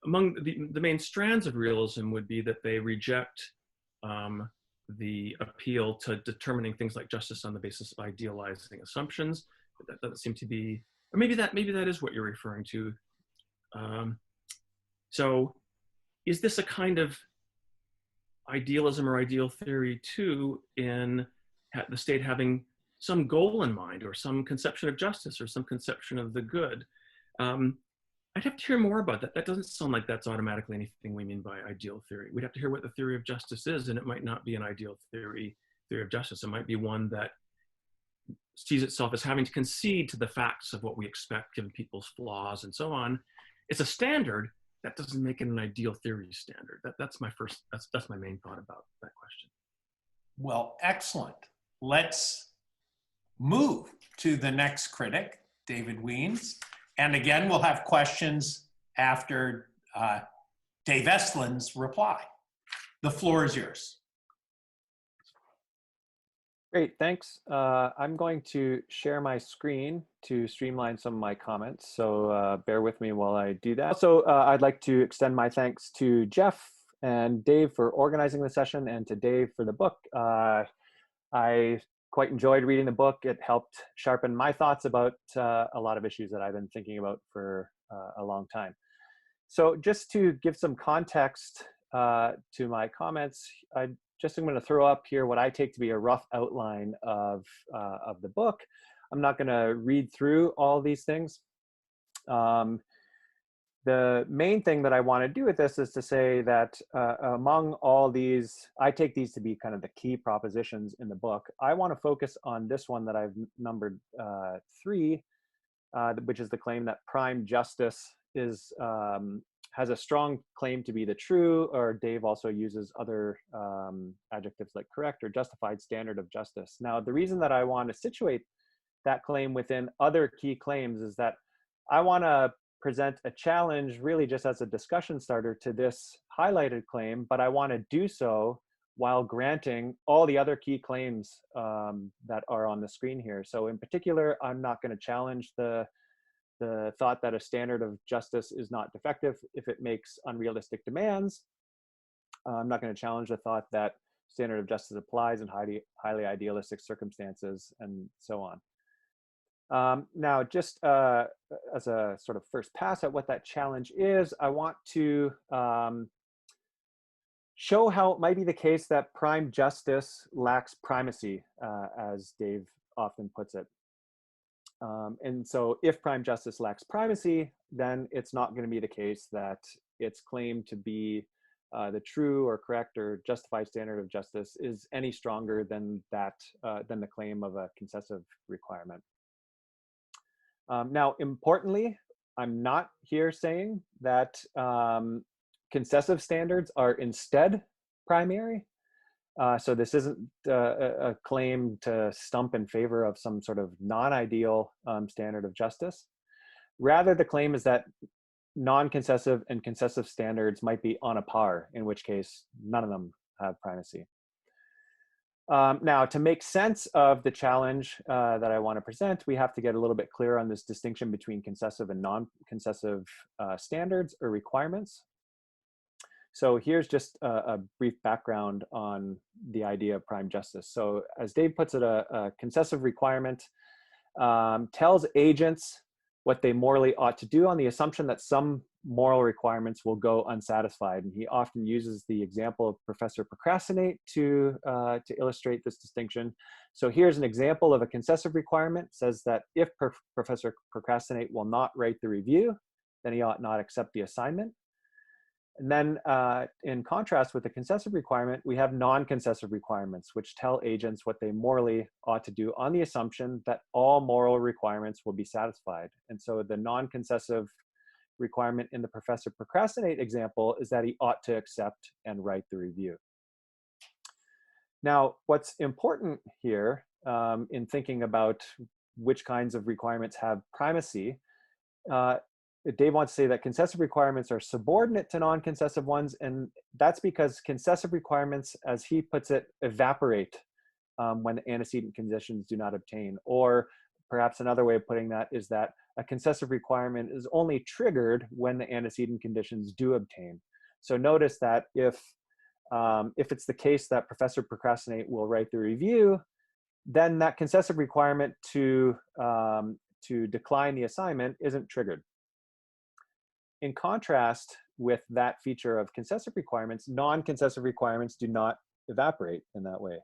among the main strands of realism would be that they reject the appeal to determining things like justice on the basis of idealizing assumptions. That doesn't seem to be, or maybe that is what you're referring to. So is this a kind of idealism or ideal theory too, in the state having some goal in mind, or some conception of justice, or some conception of the good? I'd have to hear more about that. That doesn't sound like that's automatically anything we mean by ideal theory. We'd have to hear what the theory of justice is, and it might not be an ideal theory of justice. It might be one that sees itself as having to concede to the facts of what we expect given people's flaws and so on. It's a standard. That doesn't make it an ideal theory standard. That's my main thought about that question. Well, excellent. Let's move to the next critic, David Wiens. And again, we'll have questions after Dave Estlund's reply. The floor is yours. Great, thanks. I'm going to share my screen to streamline some of my comments, so bear with me while I do that. Also, I'd like to extend my thanks to Geoff and Dave for organizing the session, and to Dave for the book. I quite enjoyed reading the book. It helped sharpen my thoughts about a lot of issues that I've been thinking about for a long time. So just to give some context to my comments, I'm going to throw up here what I take to be a rough outline of the book. I'm not going to read through all these things. The main thing that I want to do with this is to say that among all these, I take these to be kind of the key propositions in the book. I want to focus on this one that I've numbered 3, which is the claim that prime justice is has a strong claim to be the true, or Dave also uses other adjectives like correct or justified standard of justice. Now, the reason that I want to situate that claim within other key claims is that I want to present a challenge really just as a discussion starter to this highlighted claim, but I want to do so while granting all the other key claims that are on the screen here. So in particular, I'm not going to challenge the thought that a standard of justice is not defective if it makes unrealistic demands. I'm not going to challenge the thought that standard of justice applies in highly idealistic circumstances, and so on. Now, just as a sort of first pass at what that challenge is, I want to show how it might be the case that prime justice lacks primacy, as Dave often puts it. And so if prime justice lacks primacy, then it's not going to be the case that its claim to be the true or correct or justified standard of justice is any stronger than that than the claim of a concessive requirement. Now, importantly, I'm not here saying that concessive standards are instead primary. So this isn't a claim to stump in favor of some sort of non-ideal standard of justice. Rather, the claim is that non-concessive and concessive standards might be on a par, in which case none of them have primacy. Now, to make sense of the challenge that I want to present, we have to get a little bit clearer on this distinction between concessive and non-concessive standards or requirements. So here's just a brief background on the idea of prime justice. So as Dave puts it, a concessive requirement tells agents what they morally ought to do on the assumption that some moral requirements will go unsatisfied. And he often uses the example of Professor Procrastinate to illustrate this distinction. So here's an example of a concessive requirement. It says that if Professor Procrastinate will not write the review, then he ought not accept the assignment. And then in contrast with the concessive requirement, we have non-concessive requirements, which tell agents what they morally ought to do on the assumption that all moral requirements will be satisfied. And so the non-concessive requirement in the Professor Procrastinate example is that he ought to accept and write the review. Now, what's important here in thinking about which kinds of requirements have primacy, Dave wants to say that concessive requirements are subordinate to non-concessive ones, and that's because concessive requirements, as he puts it, evaporate when the antecedent conditions do not obtain. Or perhaps another way of putting that is that a concessive requirement is only triggered when the antecedent conditions do obtain. So notice that if it's the case that Professor Procrastinate will write the review, then that concessive requirement to decline the assignment isn't triggered. In contrast with that feature of concessive requirements, non-concessive requirements do not evaporate in that way.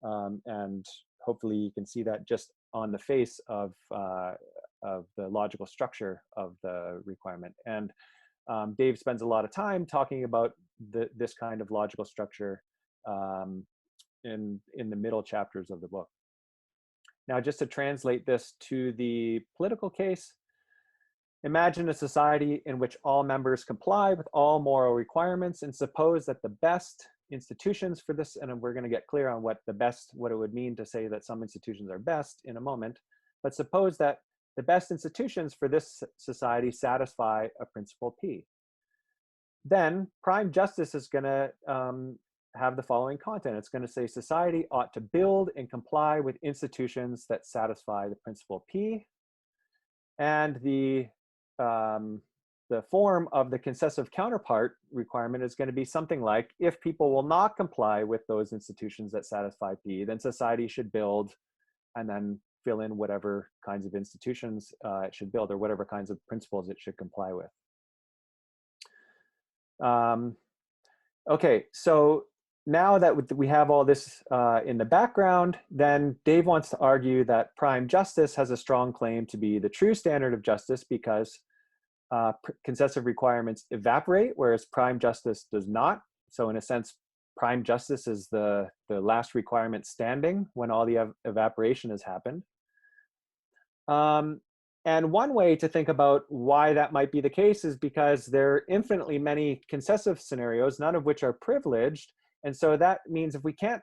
And hopefully you can see that just on the face of the logical structure of the requirement. And Dave spends a lot of time talking about this kind of logical structure in the middle chapters of the book. Now, just to translate this to the political case, imagine a society in which all members comply with all moral requirements, and suppose that the best institutions for this, and we're going to get clear on what it would mean to say that some institutions are best in a moment, but suppose that the best institutions for this society satisfy a principle P. Then prime justice is going to have the following content. It's going to say society ought to build and comply with institutions that satisfy the principle P. And the form of the concessive counterpart requirement is going to be something like, if people will not comply with those institutions that satisfy P, then society should build, and then fill in whatever kinds of institutions it should build, or whatever kinds of principles it should comply with. Okay, so now that we have all this in the background, then Dave wants to argue that prime justice has a strong claim to be the true standard of justice because concessive requirements evaporate, whereas prime justice does not. So in a sense, prime justice is the last requirement standing when all the evaporation has happened. And one way to think about why that might be the case is because there are infinitely many concessive scenarios, none of which are privileged. And so that means if we can't,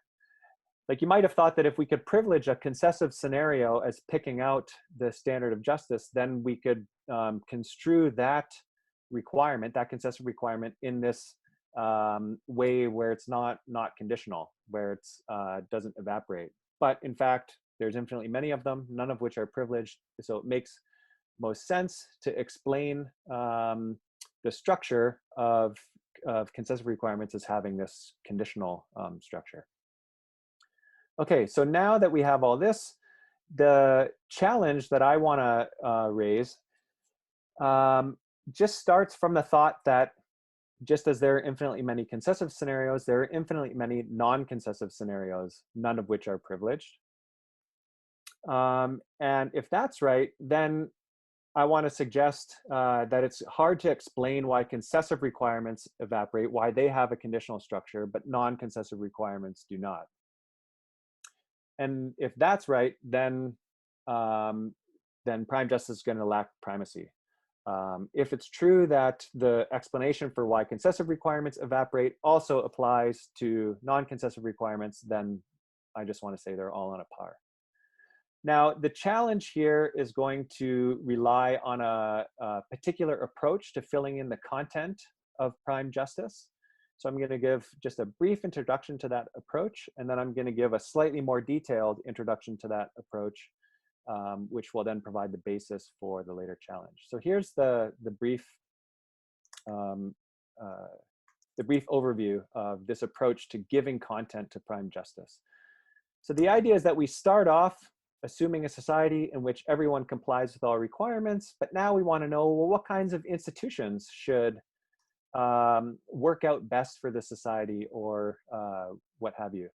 like you might have thought that if we could privilege a concessive scenario as picking out the standard of justice, then we could construe that requirement, that concessive requirement, in this way where it's not conditional, where it's doesn't evaporate. But in fact, there's infinitely many of them, none of which are privileged. So it makes most sense to explain the structure of concessive requirements as having this conditional structure. Okay, so now that we have all this, the challenge that I want to raise just starts from the thought that just as there are infinitely many concessive scenarios, there are infinitely many non-concessive scenarios, none of which are privileged. And if that's right, then I want to suggest that it's hard to explain why concessive requirements evaporate, why they have a conditional structure, but non-concessive requirements do not. And if that's right, then prime justice is going to lack primacy. If it's true that the explanation for why concessive requirements evaporate also applies to non-concessive requirements, then I just want to say they're all on a par. Now, the challenge here is going to rely on a particular approach to filling in the content of prime justice. So I'm going to give just a brief introduction to that approach, and then I'm going to give a slightly more detailed introduction to that approach, which will then provide the basis for the later challenge. So here's the brief overview of this approach to giving content to prime justice. So the idea is that we start off assuming a society in which everyone complies with all requirements, but now we want to know, well, what kinds of institutions should work out best for the society, or what have you?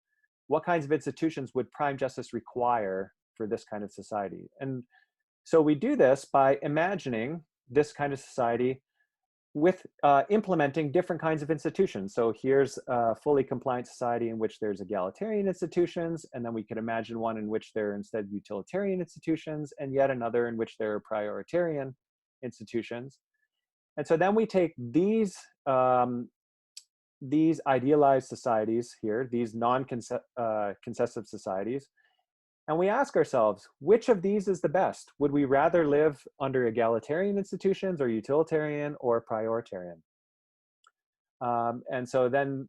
What kinds of institutions would prime justice require for this kind of society? And so we do this by imagining this kind of society with implementing different kinds of institutions. So here's a fully compliant society in which there's egalitarian institutions, and then we could imagine one in which there are instead utilitarian institutions, and yet another in which there are prioritarian institutions. And so then we take these idealized societies here, these non-concessive societies, and we ask ourselves, which of these is the best? Would we rather live under egalitarian institutions, or utilitarian, or prioritarian? And so then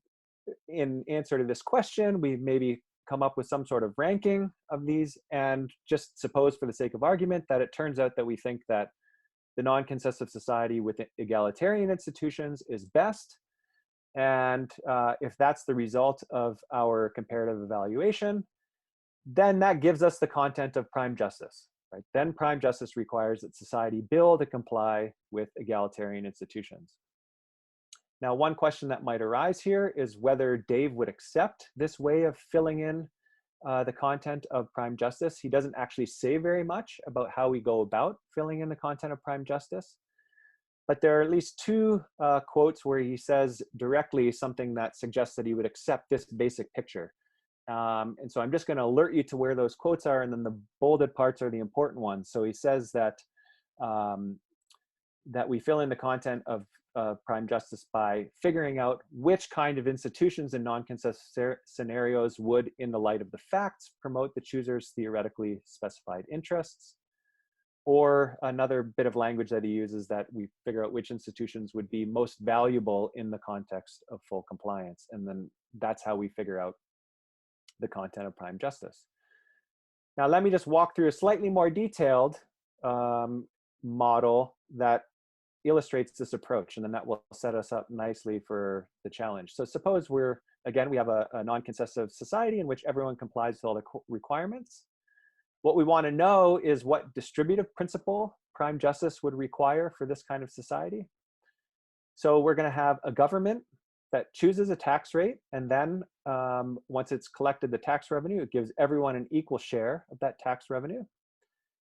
in answer to this question, we maybe come up with some sort of ranking of these, and just suppose for the sake of argument that it turns out that we think that the non-concessive society with egalitarian institutions is best. And if that's the result of our comparative evaluation, then that gives us the content of prime justice, right? Then prime justice requires that society build and comply with egalitarian institutions. Now, one question that might arise here is whether Dave would accept this way of filling in the content of prime justice. He doesn't actually say very much about how we go about filling in the content of prime justice, but there are at least two quotes where he says directly something that suggests that he would accept this basic picture. And so I'm just going to alert you to where those quotes are, and then the bolded parts are the important ones. So he says that that we fill in the content of prime justice by figuring out which kind of institutions in non-concessive scenarios would, in the light of the facts, promote the chooser's theoretically specified interests. or another bit of language that he uses that we figure out which institutions would be most valuable in the context of full compliance. And then that's how we figure out the content of prime justice. Now, let me just walk through a slightly more detailed model that illustrates this approach, and then that will set us up nicely for the challenge. So suppose we have a non-concessive society in which everyone complies with all the requirements. What we want to know is what distributive principle prime justice would require for this kind of society. So we're going to have a government that chooses a tax rate, and then once it's collected the tax revenue, it gives everyone an equal share of that tax revenue.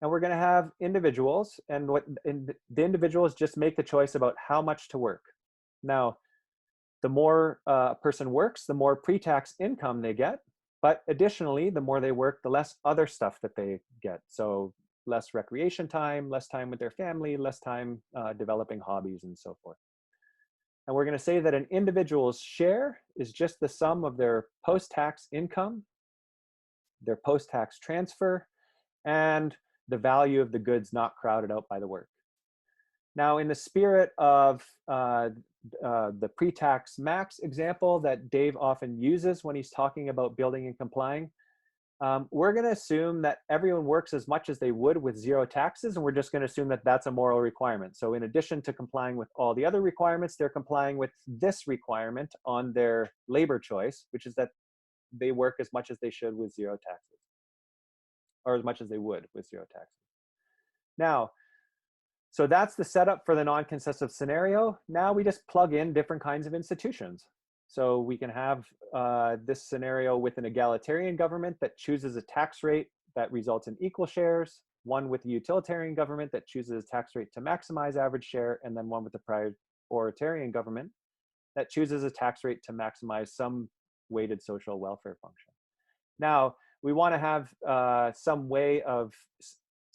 And we're going to have individuals, and the individuals just make the choice about how much to work. Now, the more a person works, the more pre-tax income they get. But additionally, the more they work, the less other stuff that they get. So less recreation time, less time with their family, less time developing hobbies and so forth. And we're going to say that an individual's share is just the sum of their post-tax income, their post-tax transfer, and the value of the goods not crowded out by the work. Now, in the spirit of the pre-tax max example that Dave often uses when he's talking about building and complying, we're going to assume that everyone works as much as they would with zero taxes, and we're just going to assume that that's a moral requirement. So in addition to complying with all the other requirements, they're complying with this requirement on their labor choice, which is that they work as much as they should with zero taxes, or as much as they would with zero taxes. Now, so that's the setup for the non-concessive scenario. Now we just plug in different kinds of institutions. So we can have this scenario with an egalitarian government that chooses a tax rate that results in equal shares, one with a utilitarian government that chooses a tax rate to maximize average share, and then one with a prioritarian government that chooses a tax rate to maximize some weighted social welfare function. Now, we want to have some way of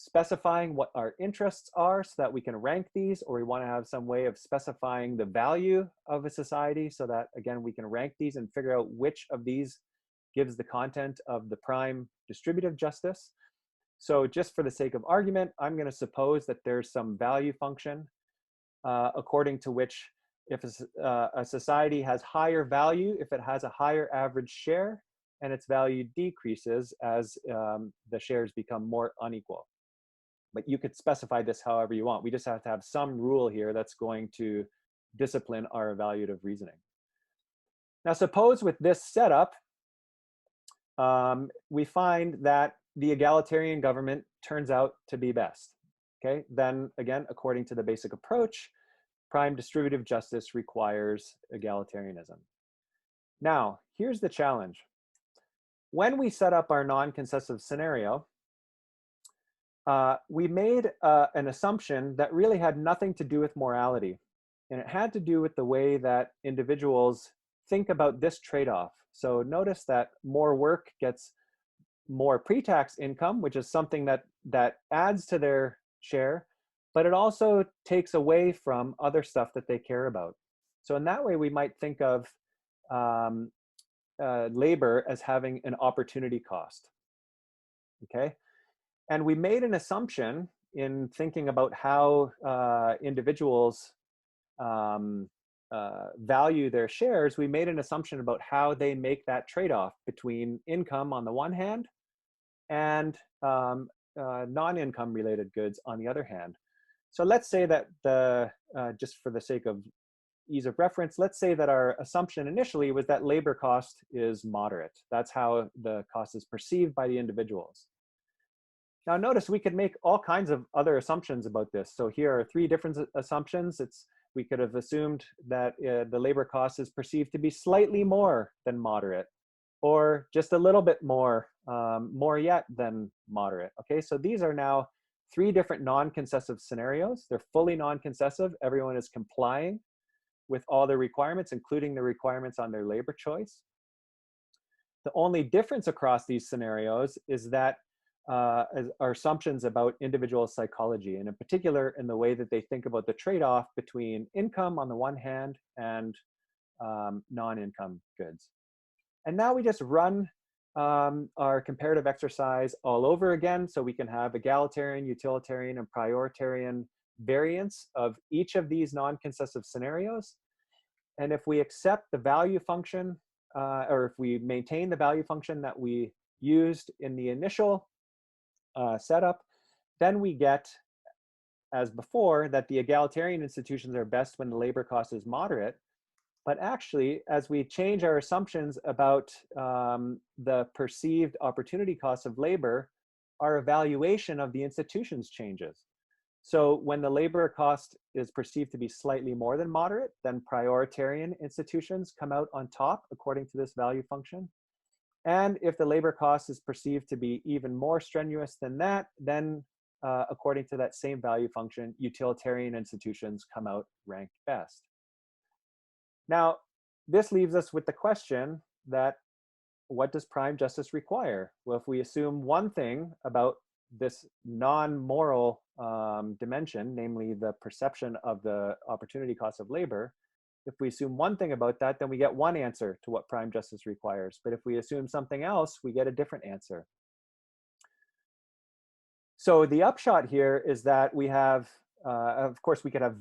specifying what our interests are so that we can rank these, or we want to have some way of specifying the value of a society so that, again, we can rank these and figure out which of these gives the content of the prime distributive justice. So just for the sake of argument, I'm going to suppose that there's some value function according to which if a society has higher value, if it has a higher average share, and its value decreases as the shares become more unequal. But you could specify this however you want. We just have to have some rule here that's going to discipline our evaluative reasoning. Now, suppose with this setup, we find that the egalitarian government turns out to be best. Okay, then again, according to the basic approach, prime distributive justice requires egalitarianism. Now, here's the challenge. When we set up our non-concessive scenario, we made an assumption that really had nothing to do with morality. And it had to do with the way that individuals think about this trade-off. So notice that more work gets more pre-tax income, which is something that adds to their share, but it also takes away from other stuff that they care about. So in that way, we might think of labor as having an opportunity cost, okay? And we made an assumption in thinking about how individuals value their shares. We made an assumption about how they make that trade-off between income on the one hand and non-income related goods on the other hand. So let's say that just for the sake of ease of reference, let's say that our assumption initially was that labor cost is moderate. That's how the cost is perceived by the individuals. Now notice we could make all kinds of other assumptions about this. So here are three different assumptions. We could have assumed that the labor cost is perceived to be slightly more than moderate, or just a little bit more yet than moderate. Okay, so these are now three different non-concessive scenarios. They're fully non-concessive. Everyone is complying with all the requirements, including the requirements on their labor choice. The only difference across these scenarios is that our assumptions about individual psychology, and in particular in the way that they think about the trade-off between income on the one hand and non-income goods. And now we just run our comparative exercise all over again, so we can have egalitarian, utilitarian, and prioritarian variants of each of these non-concessive scenarios. And if we accept the value function, or if we maintain the value function that we used in the initial setup, then we get, as before, that the egalitarian institutions are best when the labor cost is moderate. But actually, as we change our assumptions about the perceived opportunity costs of labor, our evaluation of the institutions changes. So when the labor cost is perceived to be slightly more than moderate, then prioritarian institutions come out on top according to this value function. And if the labor cost is perceived to be even more strenuous than that, then according to that same value function, utilitarian institutions come out ranked best. Now, this leaves us with the question that, what does prime justice require? Well, if we assume one thing about this non-moral dimension, namely the perception of the opportunity cost of labor, if we assume one thing about that, then we get one answer to what prime justice requires. But if we assume something else, we get a different answer. So the upshot here is that we have, of course, we could have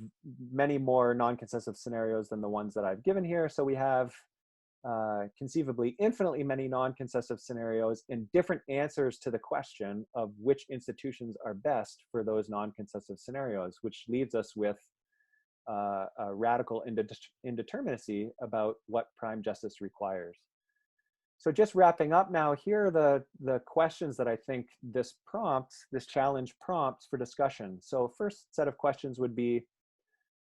many more non-concessive scenarios than the ones that I've given here. So we have conceivably infinitely many non-concessive scenarios and different answers to the question of which institutions are best for those non-concessive scenarios, which leaves us with a radical indeterminacy about what prime justice requires. So just wrapping up now, here are the questions that I think this challenge prompts for discussion. So first set of questions would be,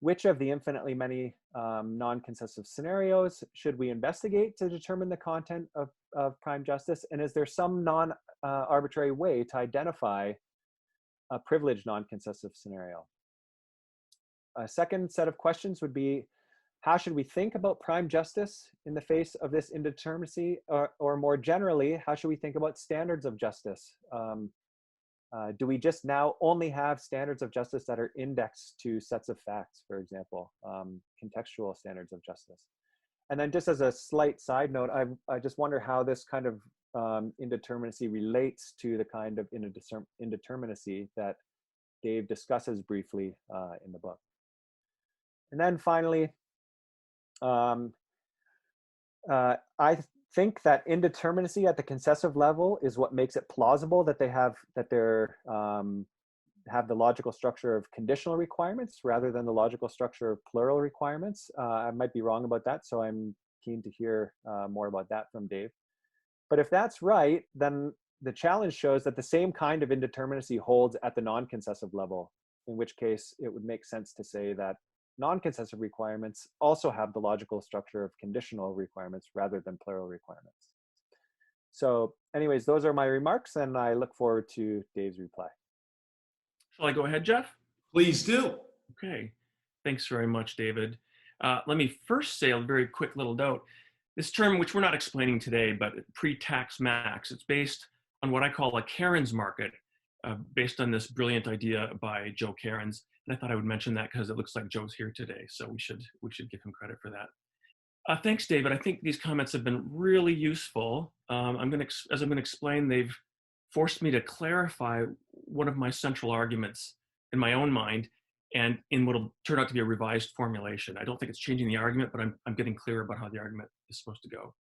which of the infinitely many non-concessive scenarios should we investigate to determine the content of prime justice? And is there some non-arbitrary way to identify a privileged non-concessive scenario? A second set of questions would be, how should we think about prime justice in the face of this indeterminacy? Or more generally, how should we think about standards of justice? Do we just now only have standards of justice that are indexed to sets of facts, for example, contextual standards of justice? And then just as a slight side note, I just wonder how this kind of indeterminacy relates to the kind of indeterminacy that Dave discusses briefly in the book. And then finally, I think that indeterminacy at the concessive level is what makes it plausible that they have the logical structure of conditional requirements rather than the logical structure of plural requirements. I might be wrong about that, so I'm keen to hear more about that from Dave. But if that's right, then the challenge shows that the same kind of indeterminacy holds at the non-concessive level, in which case it would make sense to say that non-concessive requirements also have the logical structure of conditional requirements rather than plural requirements. So anyways, those are my remarks, and I look forward to Dave's reply. Shall I go ahead, Geoff? Please do. Okay, thanks very much, David. Let me first say a very quick little note. This term, which we're not explaining today, but pre-tax max, it's based on what I call a Karen's market, based on this brilliant idea by Joe Cairns. And I thought I would mention that because it looks like Joe's here today, so we should give him credit for that. Thanks, David. I think these comments have been really useful. As I'm going to explain, they've forced me to clarify one of my central arguments in my own mind, and in what will turn out to be a revised formulation. I don't think it's changing the argument, but I'm getting clear about how the argument is supposed to go.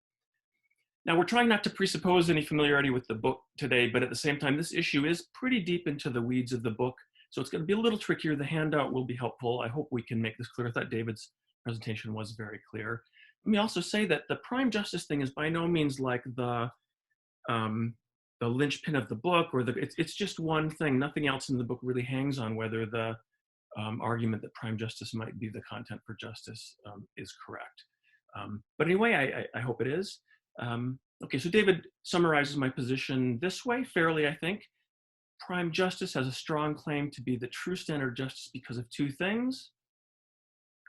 Now, we're trying not to presuppose any familiarity with the book today, but at the same time, this issue is pretty deep into the weeds of the book, so it's going to be a little trickier. The handout will be helpful. I hope we can make this clear. I thought David's presentation was very clear. Let me also say that the prime justice thing is by no means like the linchpin of the book, or it's just one thing. Nothing else in the book really hangs on whether the argument that prime justice might be the content for justice is correct. But anyway, I hope it is. Okay, so David summarizes my position this way, fairly, I think. Prime justice has a strong claim to be the true standard of justice because of two things.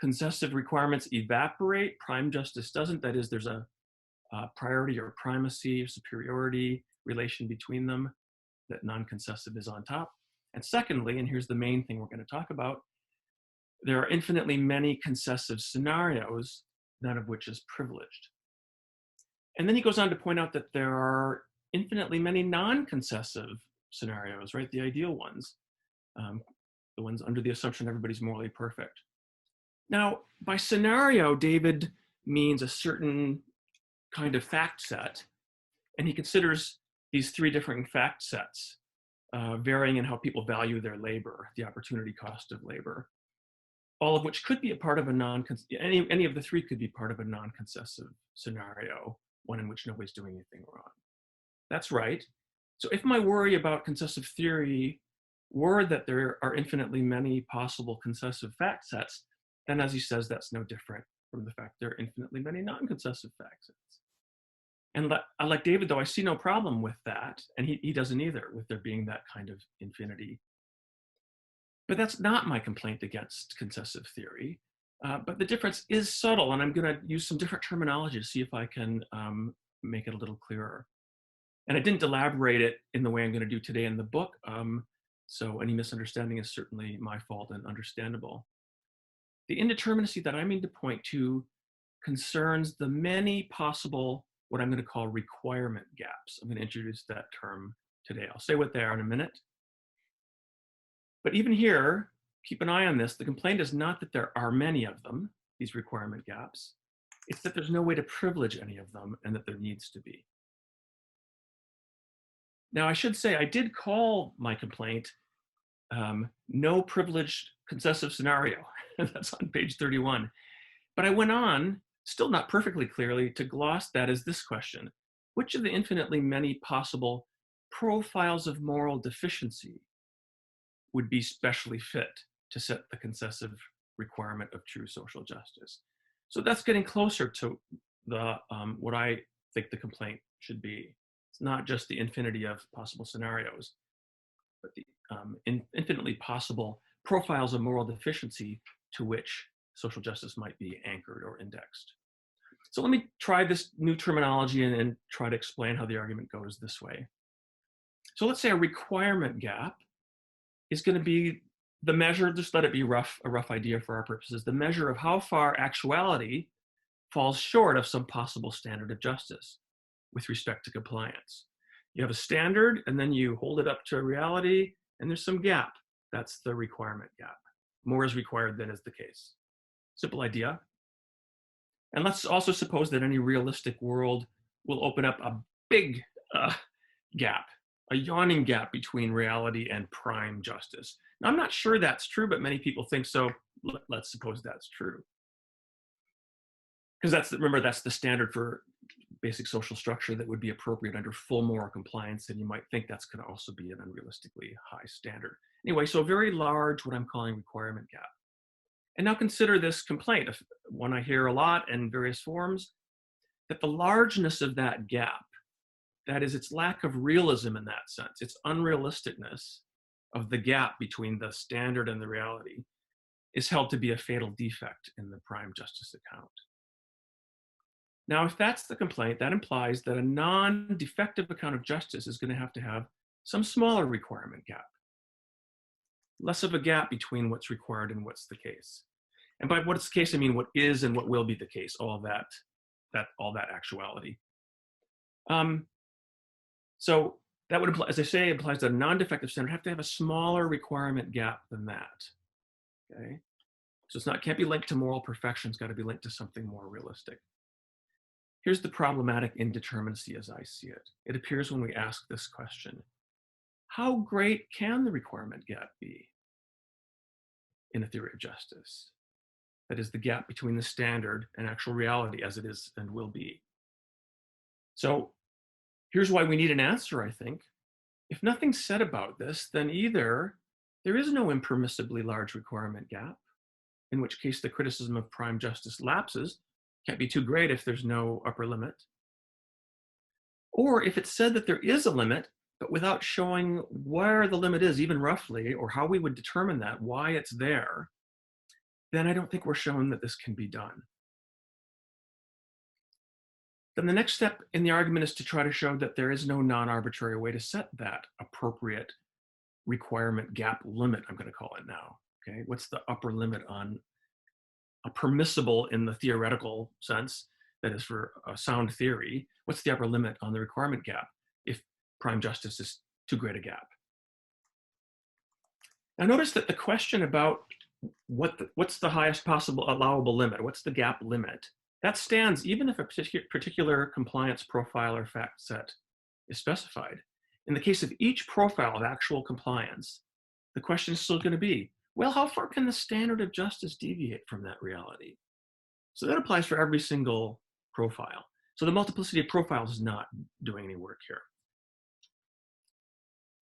Concessive requirements evaporate, prime justice doesn't. That is, there's a priority or primacy or superiority relation between them, that non-concessive is on top. And secondly, and here's the main thing we're going to talk about, there are infinitely many concessive scenarios, none of which is privileged. And then he goes on to point out that there are infinitely many non-concessive scenarios, right? The ideal ones, the ones under the assumption everybody's morally perfect. Now, by scenario, David means a certain kind of fact set, and he considers these three different fact sets, varying in how people value their labor, the opportunity cost of labor, all of which could be a part of a any of the three could be part of a non-concessive scenario, one in which nobody's doing anything wrong. That's right. So if my worry about concessive theory were that there are infinitely many possible concessive fact sets, then as he says, that's no different from the fact there are infinitely many non-concessive fact sets. And like David, though, I see no problem with that, and he doesn't either, with there being that kind of infinity. But that's not my complaint against concessive theory. But the difference is subtle, and I'm going to use some different terminology to see if I can make it a little clearer. And I didn't elaborate it in the way I'm going to do today in the book, so any misunderstanding is certainly my fault and understandable. The indeterminacy that I mean to point to concerns the many possible, what I'm going to call requirement gaps. I'm going to introduce that term today. I'll say what they are in a minute. But even here, keep an eye on this. The complaint is not that there are many of them, these requirement gaps. It's that there's no way to privilege any of them and that there needs to be. Now, I should say I did call my complaint no privileged concessive scenario. That's on page 31. But I went on, still not perfectly clearly, to gloss that as this question: which of the infinitely many possible profiles of moral deficiency would be specially fit to set the concessive requirement of true social justice? So that's getting closer to the what I think the complaint should be. It's not just the infinity of possible scenarios, but the infinitely possible profiles of moral deficiency to which social justice might be anchored or indexed. So let me try this new terminology and try to explain how the argument goes this way. So let's say a requirement gap is going to be the measure, just let it be a rough idea for our purposes, the measure of how far actuality falls short of some possible standard of justice with respect to compliance. You have a standard, and then you hold it up to reality, and there's some gap. That's the requirement gap. More is required than is the case. Simple idea. And let's also suppose that any realistic world will open up a big gap, a yawning gap between reality and prime justice. Now, I'm not sure that's true, but many people think so. Let's suppose that's true. Because remember, that's the standard for basic social structure that would be appropriate under full moral compliance, and you might think that's going to also be an unrealistically high standard. Anyway, so a very large, what I'm calling requirement gap. And now consider this complaint, one I hear a lot in various forms, that the largeness of that gap, that is its lack of realism in that sense, its unrealisticness of the gap between the standard and the reality, is held to be a fatal defect in the prime justice account. Now, if that's the complaint, that implies that a non-defective account of justice is going to have some smaller requirement gap, less of a gap between what's required and what's the case. And by what's the case, I mean what is and what will be the case, all that actuality. So that would imply, as I say, implies that a non-defective standard have to have a smaller requirement gap than that. Okay, so can't be linked to moral perfection. It's got to be linked to something more realistic. Here's the problematic indeterminacy as I see it. It appears when we ask this question: how great can the requirement gap be in a theory of justice? That is, the gap between the standard and actual reality as it is and will be. So here's why we need an answer, I think. If nothing's said about this, then either there is no impermissibly large requirement gap, in which case the criticism of prime justice lapses, can't be too great if there's no upper limit. Or if it's said that there is a limit, but without showing where the limit is, even roughly, or how we would determine that, why it's there, then I don't think we're shown that this can be done. Then the next step in the argument is to try to show that there is no non-arbitrary way to set that appropriate requirement gap limit, I'm going to call it now. Okay, what's the upper limit on a permissible, in the theoretical sense, that is for a sound theory, what's the upper limit on the requirement gap if prime justice is too great a gap? Now notice that the question about what's the highest possible allowable limit, what's the gap limit, that stands even if a particular compliance profile or fact set is specified. In the case of each profile of actual compliance, the question is still going to be, well, how far can the standard of justice deviate from that reality? So that applies for every single profile. So the multiplicity of profiles is not doing any work here.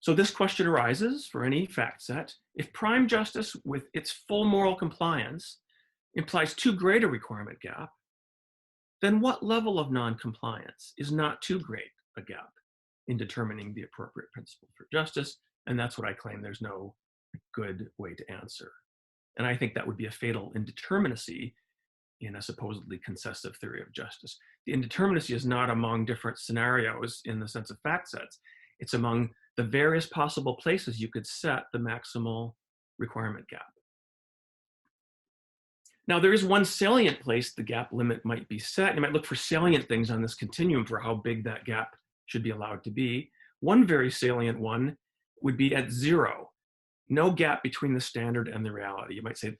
So this question arises for any fact set. If prime justice with its full moral compliance implies too great a requirement gap, then what level of non-compliance is not too great a gap in determining the appropriate principle for justice? And that's what I claim there's no good way to answer. And I think that would be a fatal indeterminacy in a supposedly concessive theory of justice. The indeterminacy is not among different scenarios in the sense of fact sets. It's among the various possible places you could set the maximal requirement gap. Now, there is one salient place the gap limit might be set. You might look for salient things on this continuum for how big that gap should be allowed to be. One very salient one would be at 0. No gap between the standard and the reality. You might say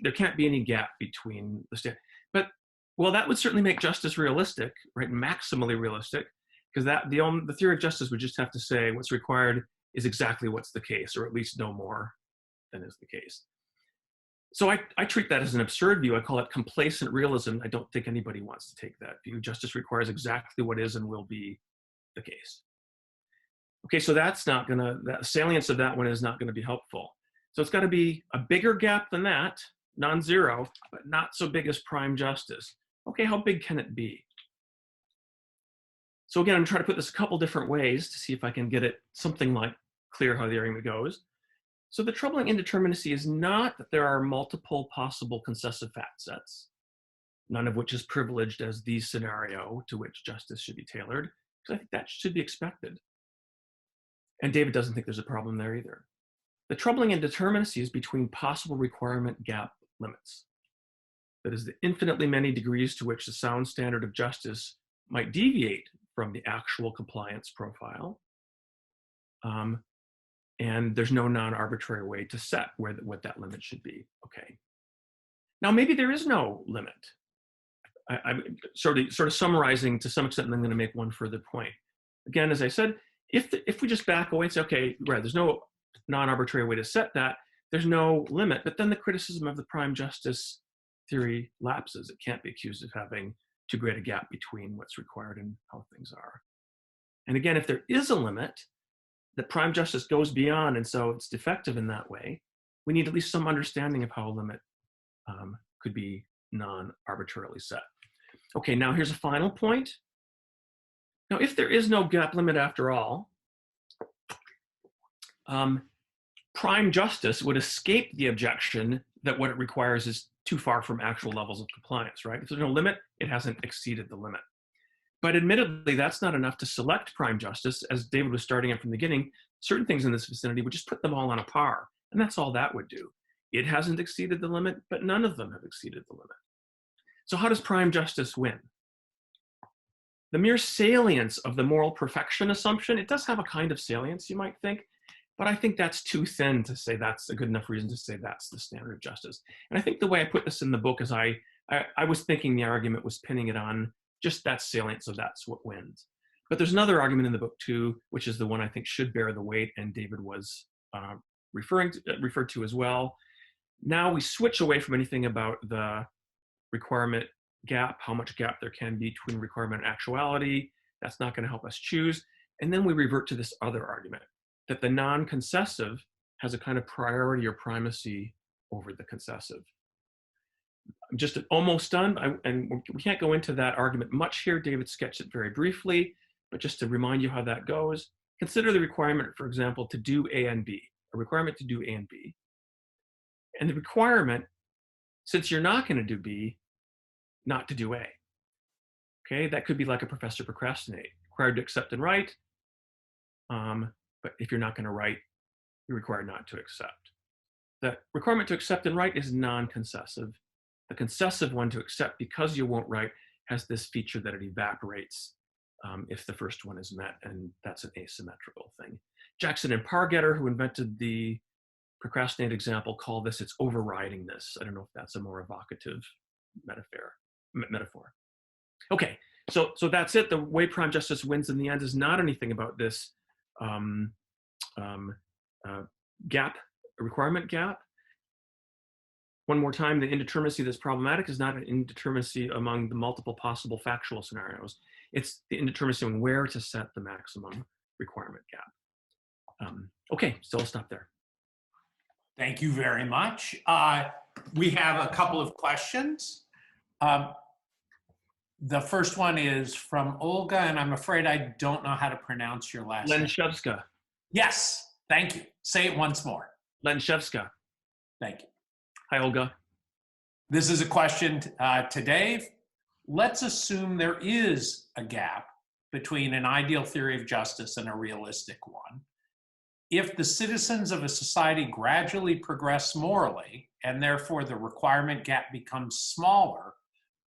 there can't be any gap between the standard. But, well, that would certainly make justice realistic, right? Maximally realistic, because the theory of justice would just have to say what's required is exactly what's the case, or at least no more than is the case. So I treat that as an absurd view. I call it complacent realism. I don't think anybody wants to take that view. Justice requires exactly what is and will be the case. Okay, so that's not gonna, the salience of that one is not gonna be helpful. So it's gotta be a bigger gap than that, non-zero, but not so big as prime justice. Okay, how big can it be? So again, I'm trying to put this a couple different ways to see if I can get it something like clear how the argument goes. So the troubling indeterminacy is not that there are multiple possible concessive fact sets, none of which is privileged as the scenario to which justice should be tailored, because I think that should be expected. And David doesn't think there's a problem there either. The troubling indeterminacy is between possible requirement gap limits. That is the infinitely many degrees to which the sound standard of justice might deviate from the actual compliance profile. And there's no non-arbitrary way to set what that limit should be. Okay. Now, maybe there is no limit. I'm sort of summarizing to some extent, and I'm going to make one further point. Again, as I said, if we just back away and say, okay, right, there's no non-arbitrary way to set that, there's no limit, but then the criticism of the prime justice theory lapses. It can't be accused of having too great a gap between what's required and how things are. And again, if there is a limit that prime justice goes beyond, and so it's defective in that way, we need at least some understanding of how a limit could be non-arbitrarily set. Okay, now here's a final point. Now, if there is no gap limit after all, prime justice would escape the objection that what it requires is too far from actual levels of compliance, right? If there's no limit, it hasn't exceeded the limit. But admittedly, that's not enough to select prime justice. As David was starting at from the beginning, certain things in this vicinity would just put them all on a par, and that's all that would do. It hasn't exceeded the limit, but none of them have exceeded the limit. So how does prime justice win? The mere salience of the moral perfection assumption, it does have a kind of salience, you might think, but I think that's too thin to say that's a good enough reason to say that's the standard of justice. And I think the way I put this in the book is I was thinking the argument was pinning it on just that salience, so that's what wins. But there's another argument in the book too, which is the one I think should bear the weight, and David was referred to as well. Now we switch away from anything about the requirement gap, how much gap there can be between requirement and actuality. That's not going to help us choose. And then we revert to this other argument, that the non-concessive has a kind of priority or primacy over the concessive. I'm just almost done, and we can't go into that argument much here. David sketched it very briefly, but just to remind you how that goes, consider the requirement, for example, to do A and B, a requirement to do A and B. And the requirement, since you're not going to do B, not to do A. Okay, that could be like a professor procrastinate, required to accept and write, but if you're not going to write, you're required not to accept. The requirement to accept and write is non-concessive. The concessive one, to accept because you won't write, has this feature that it evaporates if the first one is met, and that's an asymmetrical thing. Jackson and Pargetter, who invented the procrastinate example, call this its overriding this. I don't know if that's a more evocative metaphor. Okay, so that's it. The way prime justice wins in the end is not anything about this gap, a requirement gap. One more time, the indeterminacy that's problematic is not an indeterminacy among the multiple possible factual scenarios. It's the indeterminacy on where to set the maximum requirement gap. Okay, so I'll stop there. Thank you very much. We have a couple of questions. The first one is from Olga, and I'm afraid I don't know how to pronounce your last name. Lenshevska. Yes, thank you. Say it once more. Lenshevska. Thank you. Hi, Olga. This is a question to Dave. Let's assume there is a gap between an ideal theory of justice and a realistic one. If the citizens of a society gradually progress morally, and therefore the requirement gap becomes smaller,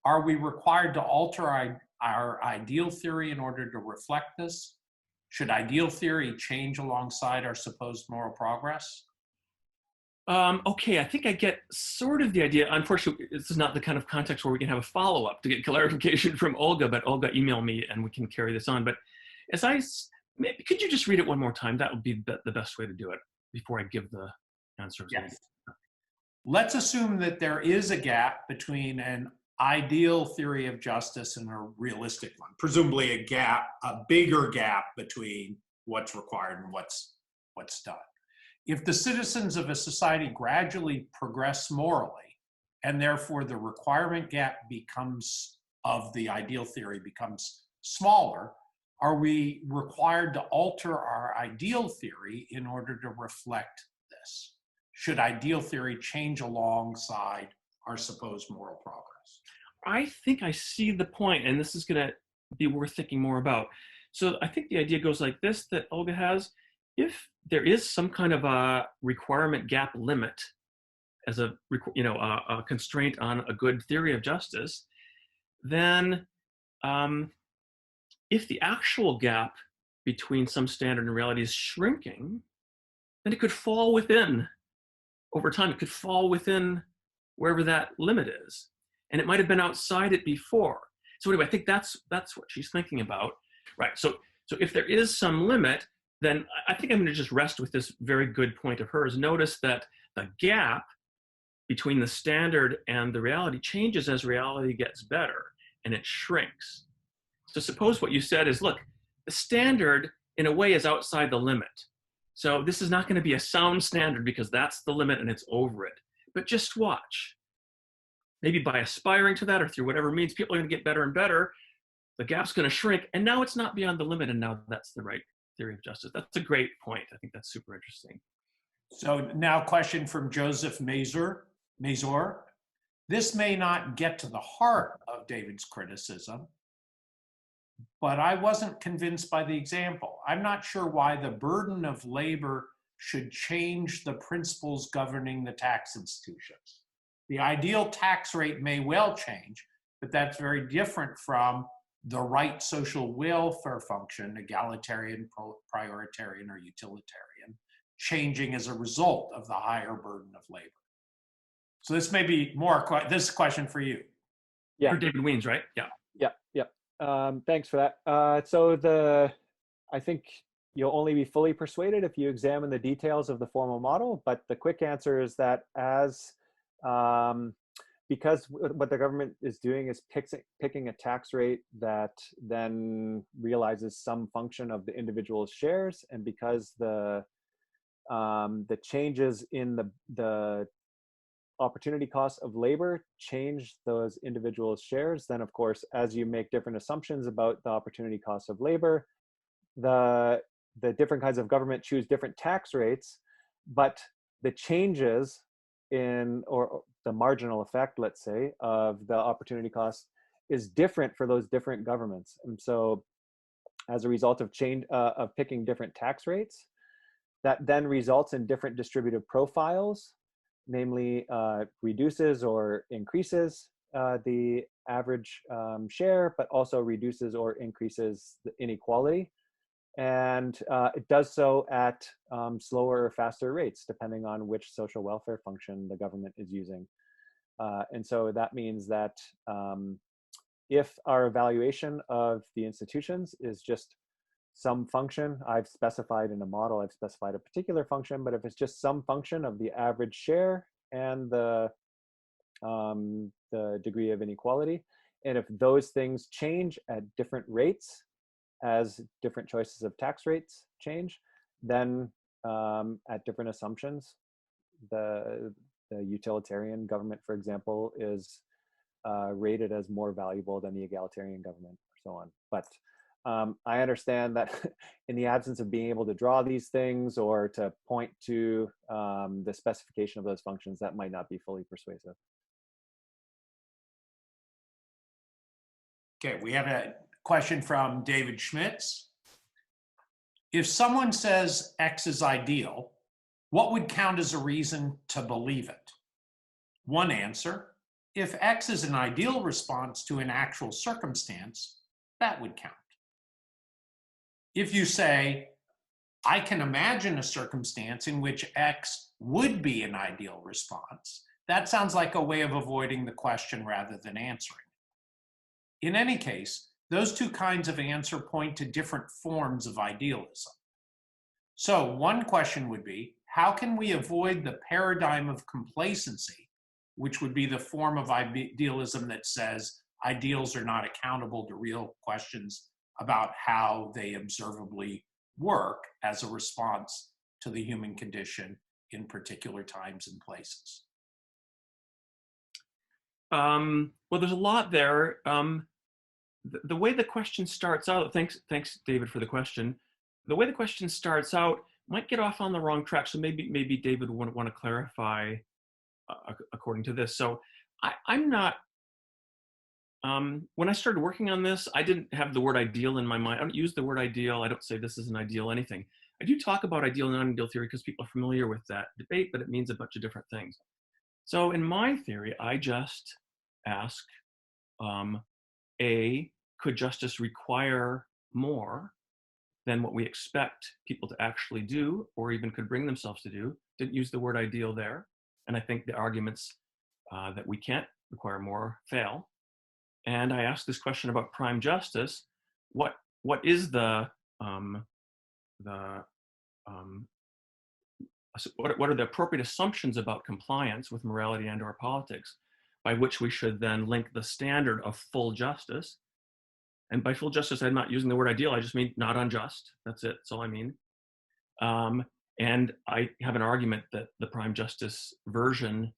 are we required to alter our ideal theory in order to reflect this? Should ideal theory change alongside our supposed moral progress? Okay, I think I get sort of the idea. Unfortunately, this is not the kind of context where we can have a follow-up to get clarification from Olga, but Olga, email me and we can carry this on. But maybe, could you just read it one more time? That would be the best way to do it before I give the answers. Yes. Let's assume that there is a gap between an ideal theory of justice and a realistic one. Presumably a bigger gap between what's required and what's done. If the citizens of a society gradually progress morally, and therefore the requirement gap of the ideal theory becomes smaller, are we required to alter our ideal theory in order to reflect this? Should ideal theory change alongside our supposed moral progress? I think I see the point, and this is going to be worth thinking more about. So I think the idea goes like this, that Olga has: if there is some kind of a requirement gap limit as a constraint on a good theory of justice, then if the actual gap between some standard and reality is shrinking, then it could fall within, over time, it could fall within wherever that limit is. And it might have been outside it before. So anyway, I think that's what she's thinking about. Right, so if there is some limit, then I think I'm going to just rest with this very good point of hers. Notice that the gap between the standard and the reality changes as reality gets better, and it shrinks. So suppose what you said is, look, the standard in a way is outside the limit. So this is not going to be a sound standard because that's the limit and it's over it. But just watch. Maybe by aspiring to that or through whatever means, people are going to get better and better. The gap's going to shrink, and now it's not beyond the limit, and now that's the right theory of justice. That's a great point. I think that's super interesting. So now a question from Joseph Mazur. This may not get to the heart of David's criticism, but I wasn't convinced by the example. I'm not sure why the burden of labor should change the principles governing the tax institutions. The ideal tax rate may well change, but that's very different from the right social welfare function, egalitarian, prioritarian, or utilitarian, changing as a result of the higher burden of labor. So this may be this question for you. Yeah. For David Wiens, right? Yeah. Thanks for that. I think you'll only be fully persuaded if you examine the details of the formal model, but the quick answer is that because what the government is doing is picking a tax rate that then realizes some function of the individual's shares, and because the changes in the opportunity costs of labor change those individuals' shares, then of course, as you make different assumptions about the opportunity costs of labor, the different kinds of government choose different tax rates, but the changes in, or the marginal effect, let's say, of the opportunity cost is different for those different governments. And so as a result of picking different tax rates, that then results in different distributive profiles, namely reduces or increases the average share, but also reduces or increases the inequality. And it does so at slower or faster rates, depending on which social welfare function the government is using. And so that means that if our evaluation of the institutions is just some function, I've specified in a model, I've specified a particular function, but if it's just some function of the average share and the degree of inequality, and if those things change at different rates as different choices of tax rates change, then at different assumptions, the utilitarian government, for example, is rated as more valuable than the egalitarian government, or so on. But I understand that in the absence of being able to draw these things or to point to the specification of those functions, that might not be fully persuasive. Okay, we have a question from David Schmitz. If someone says X is ideal, what would count as a reason to believe it? One answer, if X is an ideal response to an actual circumstance, that would count. If you say, I can imagine a circumstance in which X would be an ideal response, that sounds like a way of avoiding the question rather than answering. In any case, those two kinds of answer point to different forms of idealism. So one question would be, how can we avoid the paradigm of complacency, which would be the form of idealism that says ideals are not accountable to real questions about how they observably work as a response to the human condition in particular times and places? Well, there's a lot there. The way the question starts out, thanks, David, for the question. The way the question starts out might get off on the wrong track. So maybe David would want to clarify according to this. So I'm not, when I started working on this, I didn't have the word ideal in my mind. I don't use the word ideal. I don't say this is an ideal anything. I do talk about ideal and non-ideal theory because people are familiar with that debate, but it means a bunch of different things. So in my theory, I just ask, could justice require more than what we expect people to actually do, or even could bring themselves to do? Didn't use the word ideal there. And I think the arguments that we can't require more fail. And I asked this question about prime justice. What is what are the appropriate assumptions about compliance with morality and/or politics, by which we should then link the standard of full justice? And by full justice, I'm not using the word ideal. I just mean not unjust. That's it. That's all I mean. And I have an argument that the prime justice version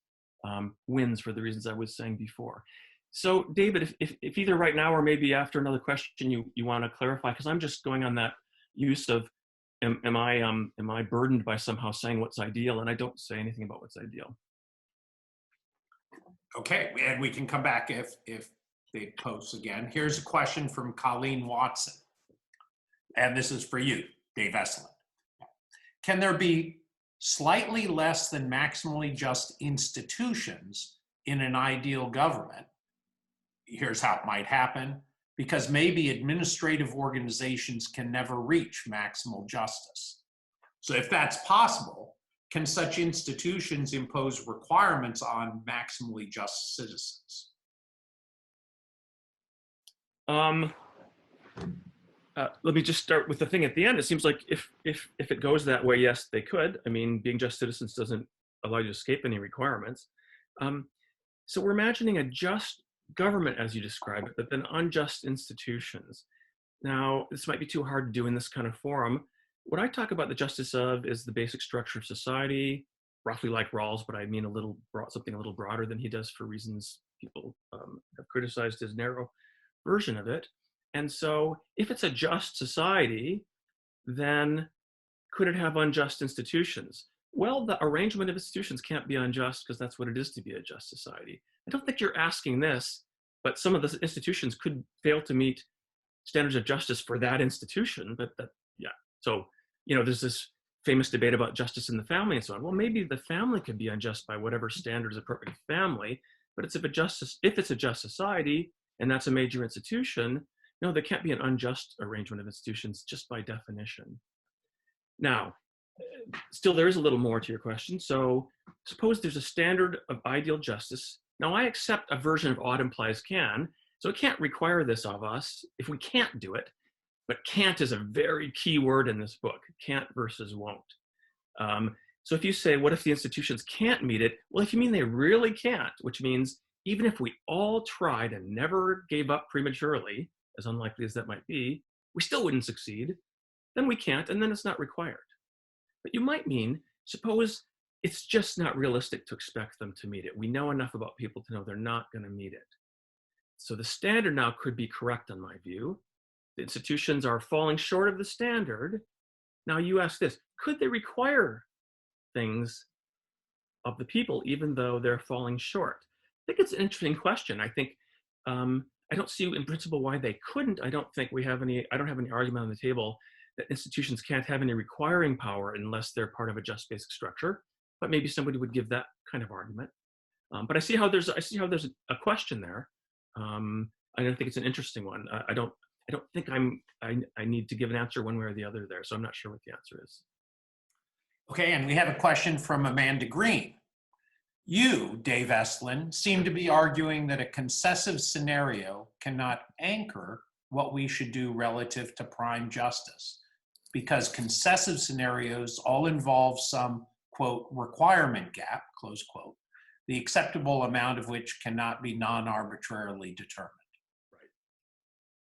wins for the reasons I was saying before. So David, if either right now or maybe after another question you want to clarify, because I'm just going on that use of am I burdened by somehow saying what's ideal, and I don't say anything about what's ideal. Okay, and we can come back if they post again. Here's a question from Colleen Watson, and this is for you, Dave Estlund. Can there be slightly less than maximally just institutions in an ideal government? Here's how it might happen. Because maybe administrative organizations can never reach maximal justice. So if that's possible, can such institutions impose requirements on maximally just citizens? Let me just start with the thing at the end. It seems like if it goes that way, yes, they could. I mean, being just citizens doesn't allow you to escape any requirements. So we're imagining a just government as you describe it, but then unjust institutions. Now, this might be too hard to do in this kind of forum. What I talk about the justice of is the basic structure of society, roughly like Rawls, but I mean something a little broader than he does for reasons people have criticized his narrow version of it. And so if it's a just society, then could it have unjust institutions? Well, the arrangement of institutions can't be unjust because that's what it is to be a just society. I don't think you're asking this, but some of the institutions could fail to meet standards of justice for that institution, yeah. So, there's this famous debate about justice in the family and so on. Well, maybe the family could be unjust by whatever standard is appropriate to family, But it's if it's a just society, and that's a major institution, no, there can't be an unjust arrangement of institutions just by definition. Now, still, there is a little more to your question. So suppose there's a standard of ideal justice. Now, I accept a version of ought implies can, so it can't require this of us if we can't do it. But can't is a very key word in this book, can't versus won't. So if you say, what if the institutions can't meet it? Well, if you mean they really can't, which means even if we all tried and never gave up prematurely, as unlikely as that might be, we still wouldn't succeed, then we can't, and then it's not required. But you might mean, suppose it's just not realistic to expect them to meet it. We know enough about people to know they're not going to meet it. So the standard now could be correct in my view. The institutions are falling short of the standard. Now you ask this, could they require things of the people even though they're falling short? I think it's an interesting question. I think, I don't see in principle why they couldn't. I don't have any argument on the table that institutions can't have any requiring power unless they're part of a just basic structure, but maybe somebody would give that kind of argument. But I see how there's a question there. I don't think it's an interesting one. I don't think I need to give an answer one way or the other there, so I'm not sure what the answer is. Okay, and we have a question from Amanda Green. You, Dave Estlund, seem to be arguing that a concessive scenario cannot anchor what we should do relative to prime justice, because concessive scenarios all involve some, quote, requirement gap, close quote, the acceptable amount of which cannot be non-arbitrarily determined.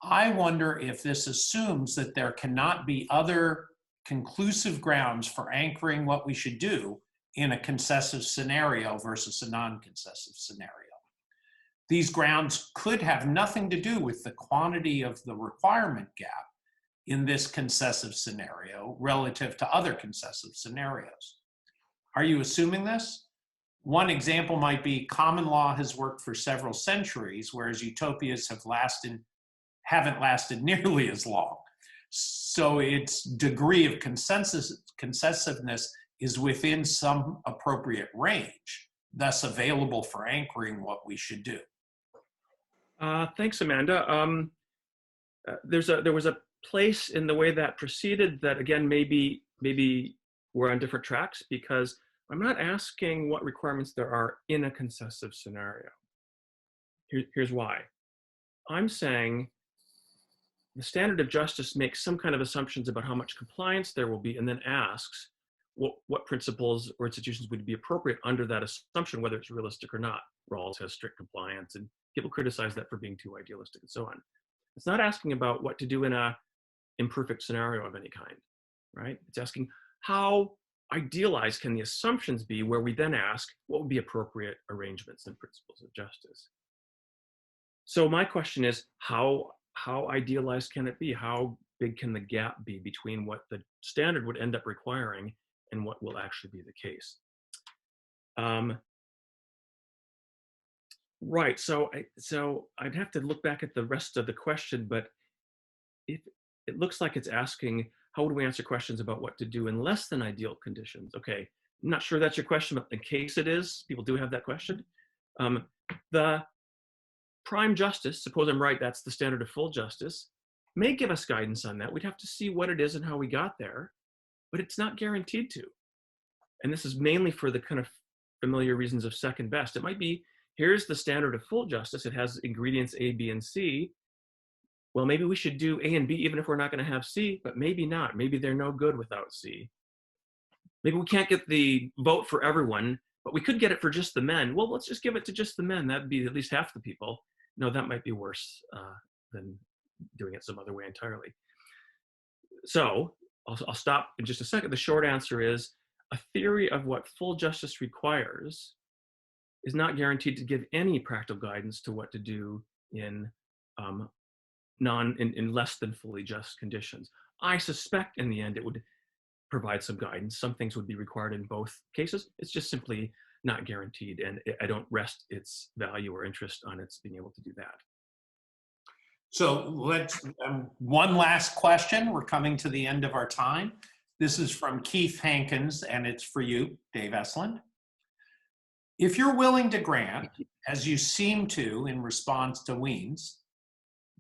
I wonder if this assumes that there cannot be other conclusive grounds for anchoring what we should do in a concessive scenario versus a non-concessive scenario. These grounds could have nothing to do with the quantity of the requirement gap in this concessive scenario relative to other concessive scenarios. Are you assuming this? One example might be common law has worked for several centuries, whereas utopias haven't lasted nearly as long. So its degree of concessiveness is within some appropriate range, thus available for anchoring what we should do. Thanks, Amanda. There was a place in the way that proceeded that, again, maybe we're on different tracks, because I'm not asking what requirements there are in a concessive scenario. Here's why. I'm saying the standard of justice makes some kind of assumptions about how much compliance there will be, and then asks what principles or institutions would be appropriate under that assumption, whether it's realistic or not. Rawls has strict compliance, and people criticize that for being too idealistic and so on. It's not asking about what to do in a imperfect scenario of any kind, right? It's asking how idealized can the assumptions be, where we then ask what would be appropriate arrangements and principles of justice. So my question is, how idealized can it be? How big can the gap be between what the standard would end up requiring and what will actually be the case? Right, so I'd have to look back at the rest of the question, but it looks like it's asking, how would we answer questions about what to do in less than ideal conditions? Okay, I'm not sure that's your question, but in case it is, people do have that question. The prime justice, suppose I'm right, that's the standard of full justice, may give us guidance on that. We'd have to see what it is and how we got there, but it's not guaranteed to. And this is mainly for the kind of familiar reasons of second best. It might be, here's the standard of full justice. It has ingredients A, B, and C. Well, maybe we should do A and B even if we're not going to have C, but maybe not. Maybe they're no good without C. Maybe we can't get the vote for everyone, but we could get it for just the men. Well, let's just give it to just the men. That'd be at least half the people. No, that might be worse than doing it some other way entirely. So I'll stop in just a second. The short answer is a theory of what full justice requires is not guaranteed to give any practical guidance to what to do in less than fully just conditions. I suspect in the end it would provide some guidance. Some things would be required in both cases. It's just simply not guaranteed, and I don't rest its value or interest on its being able to do that. So let's, one last question. We're coming to the end of our time. This is from Keith Hankins, and it's for you, Dave Estlund. If you're willing to grant, as you seem to in response to Wiens,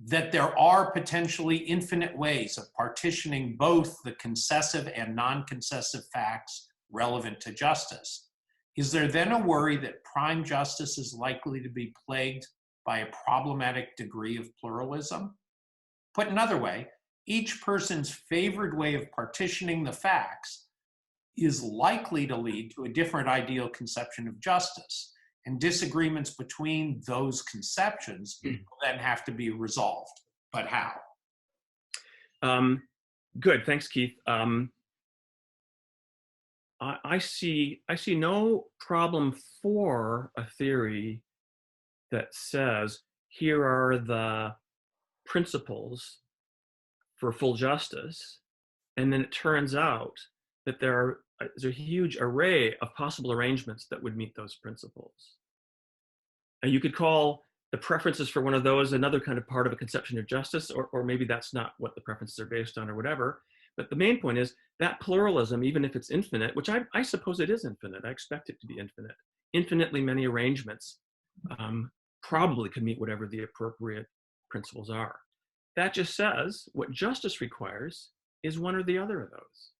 that there are potentially infinite ways of partitioning both the concessive and non-concessive facts relevant to justice, is there then a worry that prime justice is likely to be plagued by a problematic degree of pluralism? Put another way, each person's favored way of partitioning the facts is likely to lead to a different ideal conception of justice, and disagreements between those conceptions will then have to be resolved. But how? Good, thanks, Keith. I see no problem for a theory that says here are the principles for full justice, and then it turns out that there's a huge array of possible arrangements that would meet those principles. And you could call the preferences for one of those another kind of part of a conception of justice, or maybe that's not what the preferences are based on or whatever. But the main point is that pluralism, even if it's infinite, which I suppose it is infinite, I expect it to be infinite, infinitely many arrangements probably could meet whatever the appropriate principles are. That just says what justice requires is one or the other of those.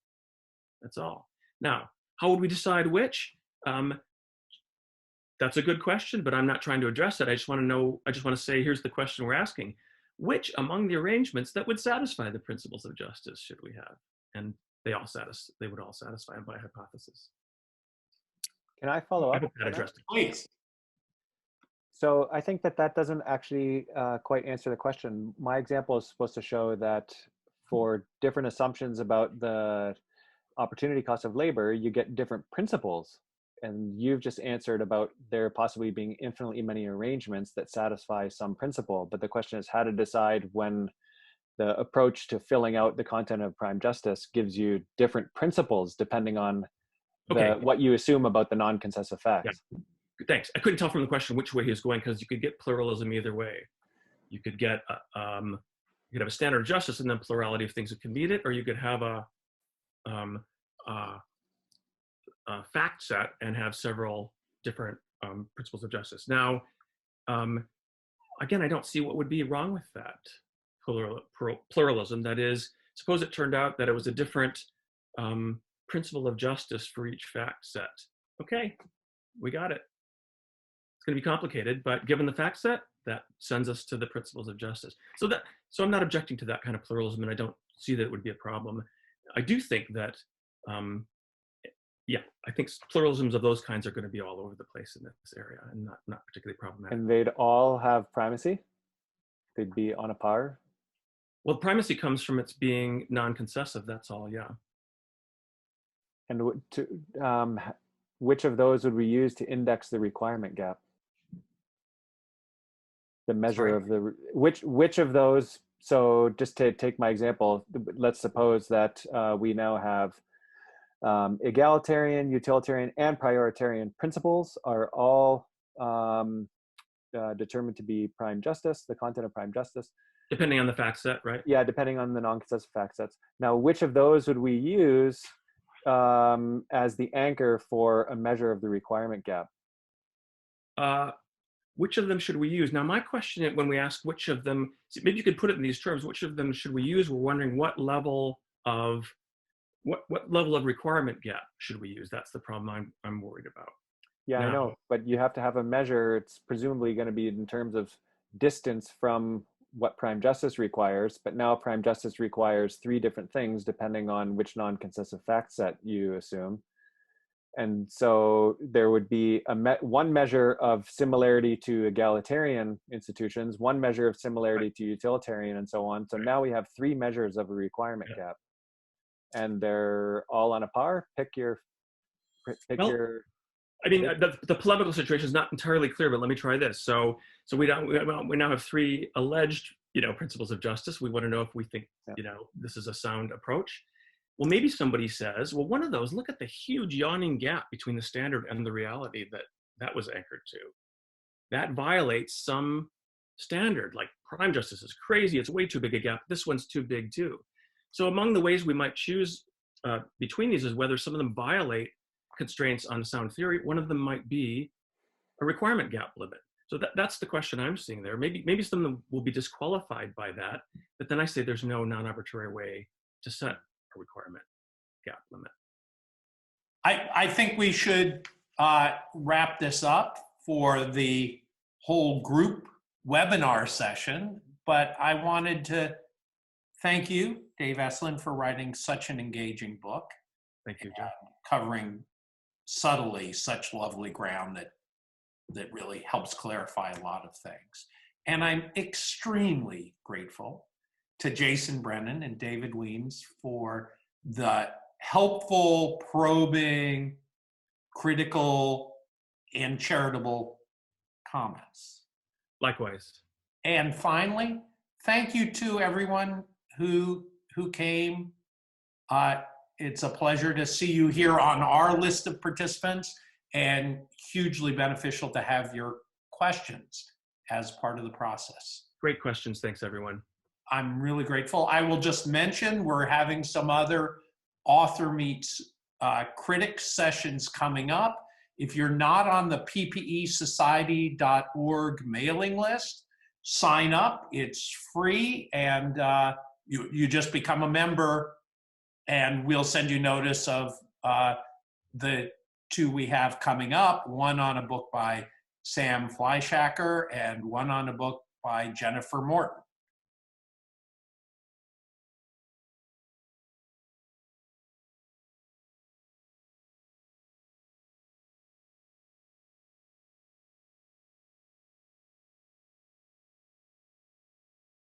That's all. Now, how would we decide which? That's a good question, but I'm not trying to address it. I just want to say, here's the question we're asking. Which among the arrangements that would satisfy the principles of justice should we have? And they would all satisfy them by hypothesis. Can I follow up? I hope that addressed it. Please. So I think that doesn't actually quite answer the question. My example is supposed to show that for different assumptions about the opportunity cost of labor, you get different principles. And you've just answered about there possibly being infinitely many arrangements that satisfy some principle. But the question is how to decide when the approach to filling out the content of prime justice gives you different principles depending on what you assume about the non-concessive facts. Yeah. Thanks. I couldn't tell from the question which way he was going, because you could get pluralism either way. You could get you could have a standard of justice and then plurality of things that can meet it, or you could have a fact set and have several different principles of justice. Now, again, I don't see what would be wrong with that pluralism. That is, suppose it turned out that it was a different principle of justice for each fact set. Okay, we got it. It's going to be complicated, but given the fact set, that sends us to the principles of justice. So I'm not objecting to that kind of pluralism, and I don't see that it would be a problem. I do think that, I think pluralisms of those kinds are going to be all over the place in this area, and not particularly problematic. And they'd all have primacy? They'd be on a par? Well, primacy comes from its being non-concessive, that's all, yeah. And which of those would we use to index the requirement gap? The measure of the, which of those, so just to take my example, let's suppose that we now have egalitarian, utilitarian, and prioritarian principles are all determined to be prime justice, the content of prime justice. Depending on the fact set, right? Yeah, depending on the non-concessive fact sets. Now, which of those would we use as the anchor for a measure of the requirement gap? Which of them should we use? Now, my question when we ask which of them, maybe you could put it in these terms, which of them should we use? We're wondering what level of requirement gap should we use? That's the problem I'm worried about. Yeah, now, I know, but you have to have a measure. It's presumably going to be in terms of distance from what prime justice requires, but now prime justice requires 3 different things depending on which non-concessive fact set you assume. And so there would be one measure of similarity to egalitarian institutions, one measure of similarity to utilitarian, and so on. So now we have 3 measures of a requirement gap, and they're all on a par. Pick your. I mean, the polemical situation is not entirely clear, but let me try this. So we now have 3 alleged, principles of justice. We want to know if we think, this is a sound approach. Well, maybe somebody says, well, one of those, look at the huge yawning gap between the standard and the reality that was anchored to. That violates some standard, like prime justice is crazy. It's way too big a gap. This one's too big too. So among the ways we might choose between these is whether some of them violate constraints on sound theory. One of them might be a requirement gap limit? So that's the question I'm seeing there. Maybe some of them will be disqualified by that, but then I say there's no non-arbitrary way to set a requirement gap limit. I think we should wrap this up for the whole group webinar session, but I wanted to thank you, Dave Estlund, for writing such an engaging book. Thank you, Geoff. Covering subtly such lovely ground that really helps clarify a lot of things. And I'm extremely grateful to Jason Brennan and David Wiens for the helpful, probing, critical, and charitable comments. Likewise. And finally, thank you to everyone who came. It's a pleasure to see you here on our list of participants, and hugely beneficial to have your questions as part of the process. Great questions. Thanks, everyone. I'm really grateful. I will just mention we're having some other author meets critics sessions coming up. If you're not on the ppesociety.org mailing list, sign up. It's free, and you just become a member, and we'll send you notice of the two we have coming up, one on a book by Sam Fleischacker and one on a book by Jennifer Morton.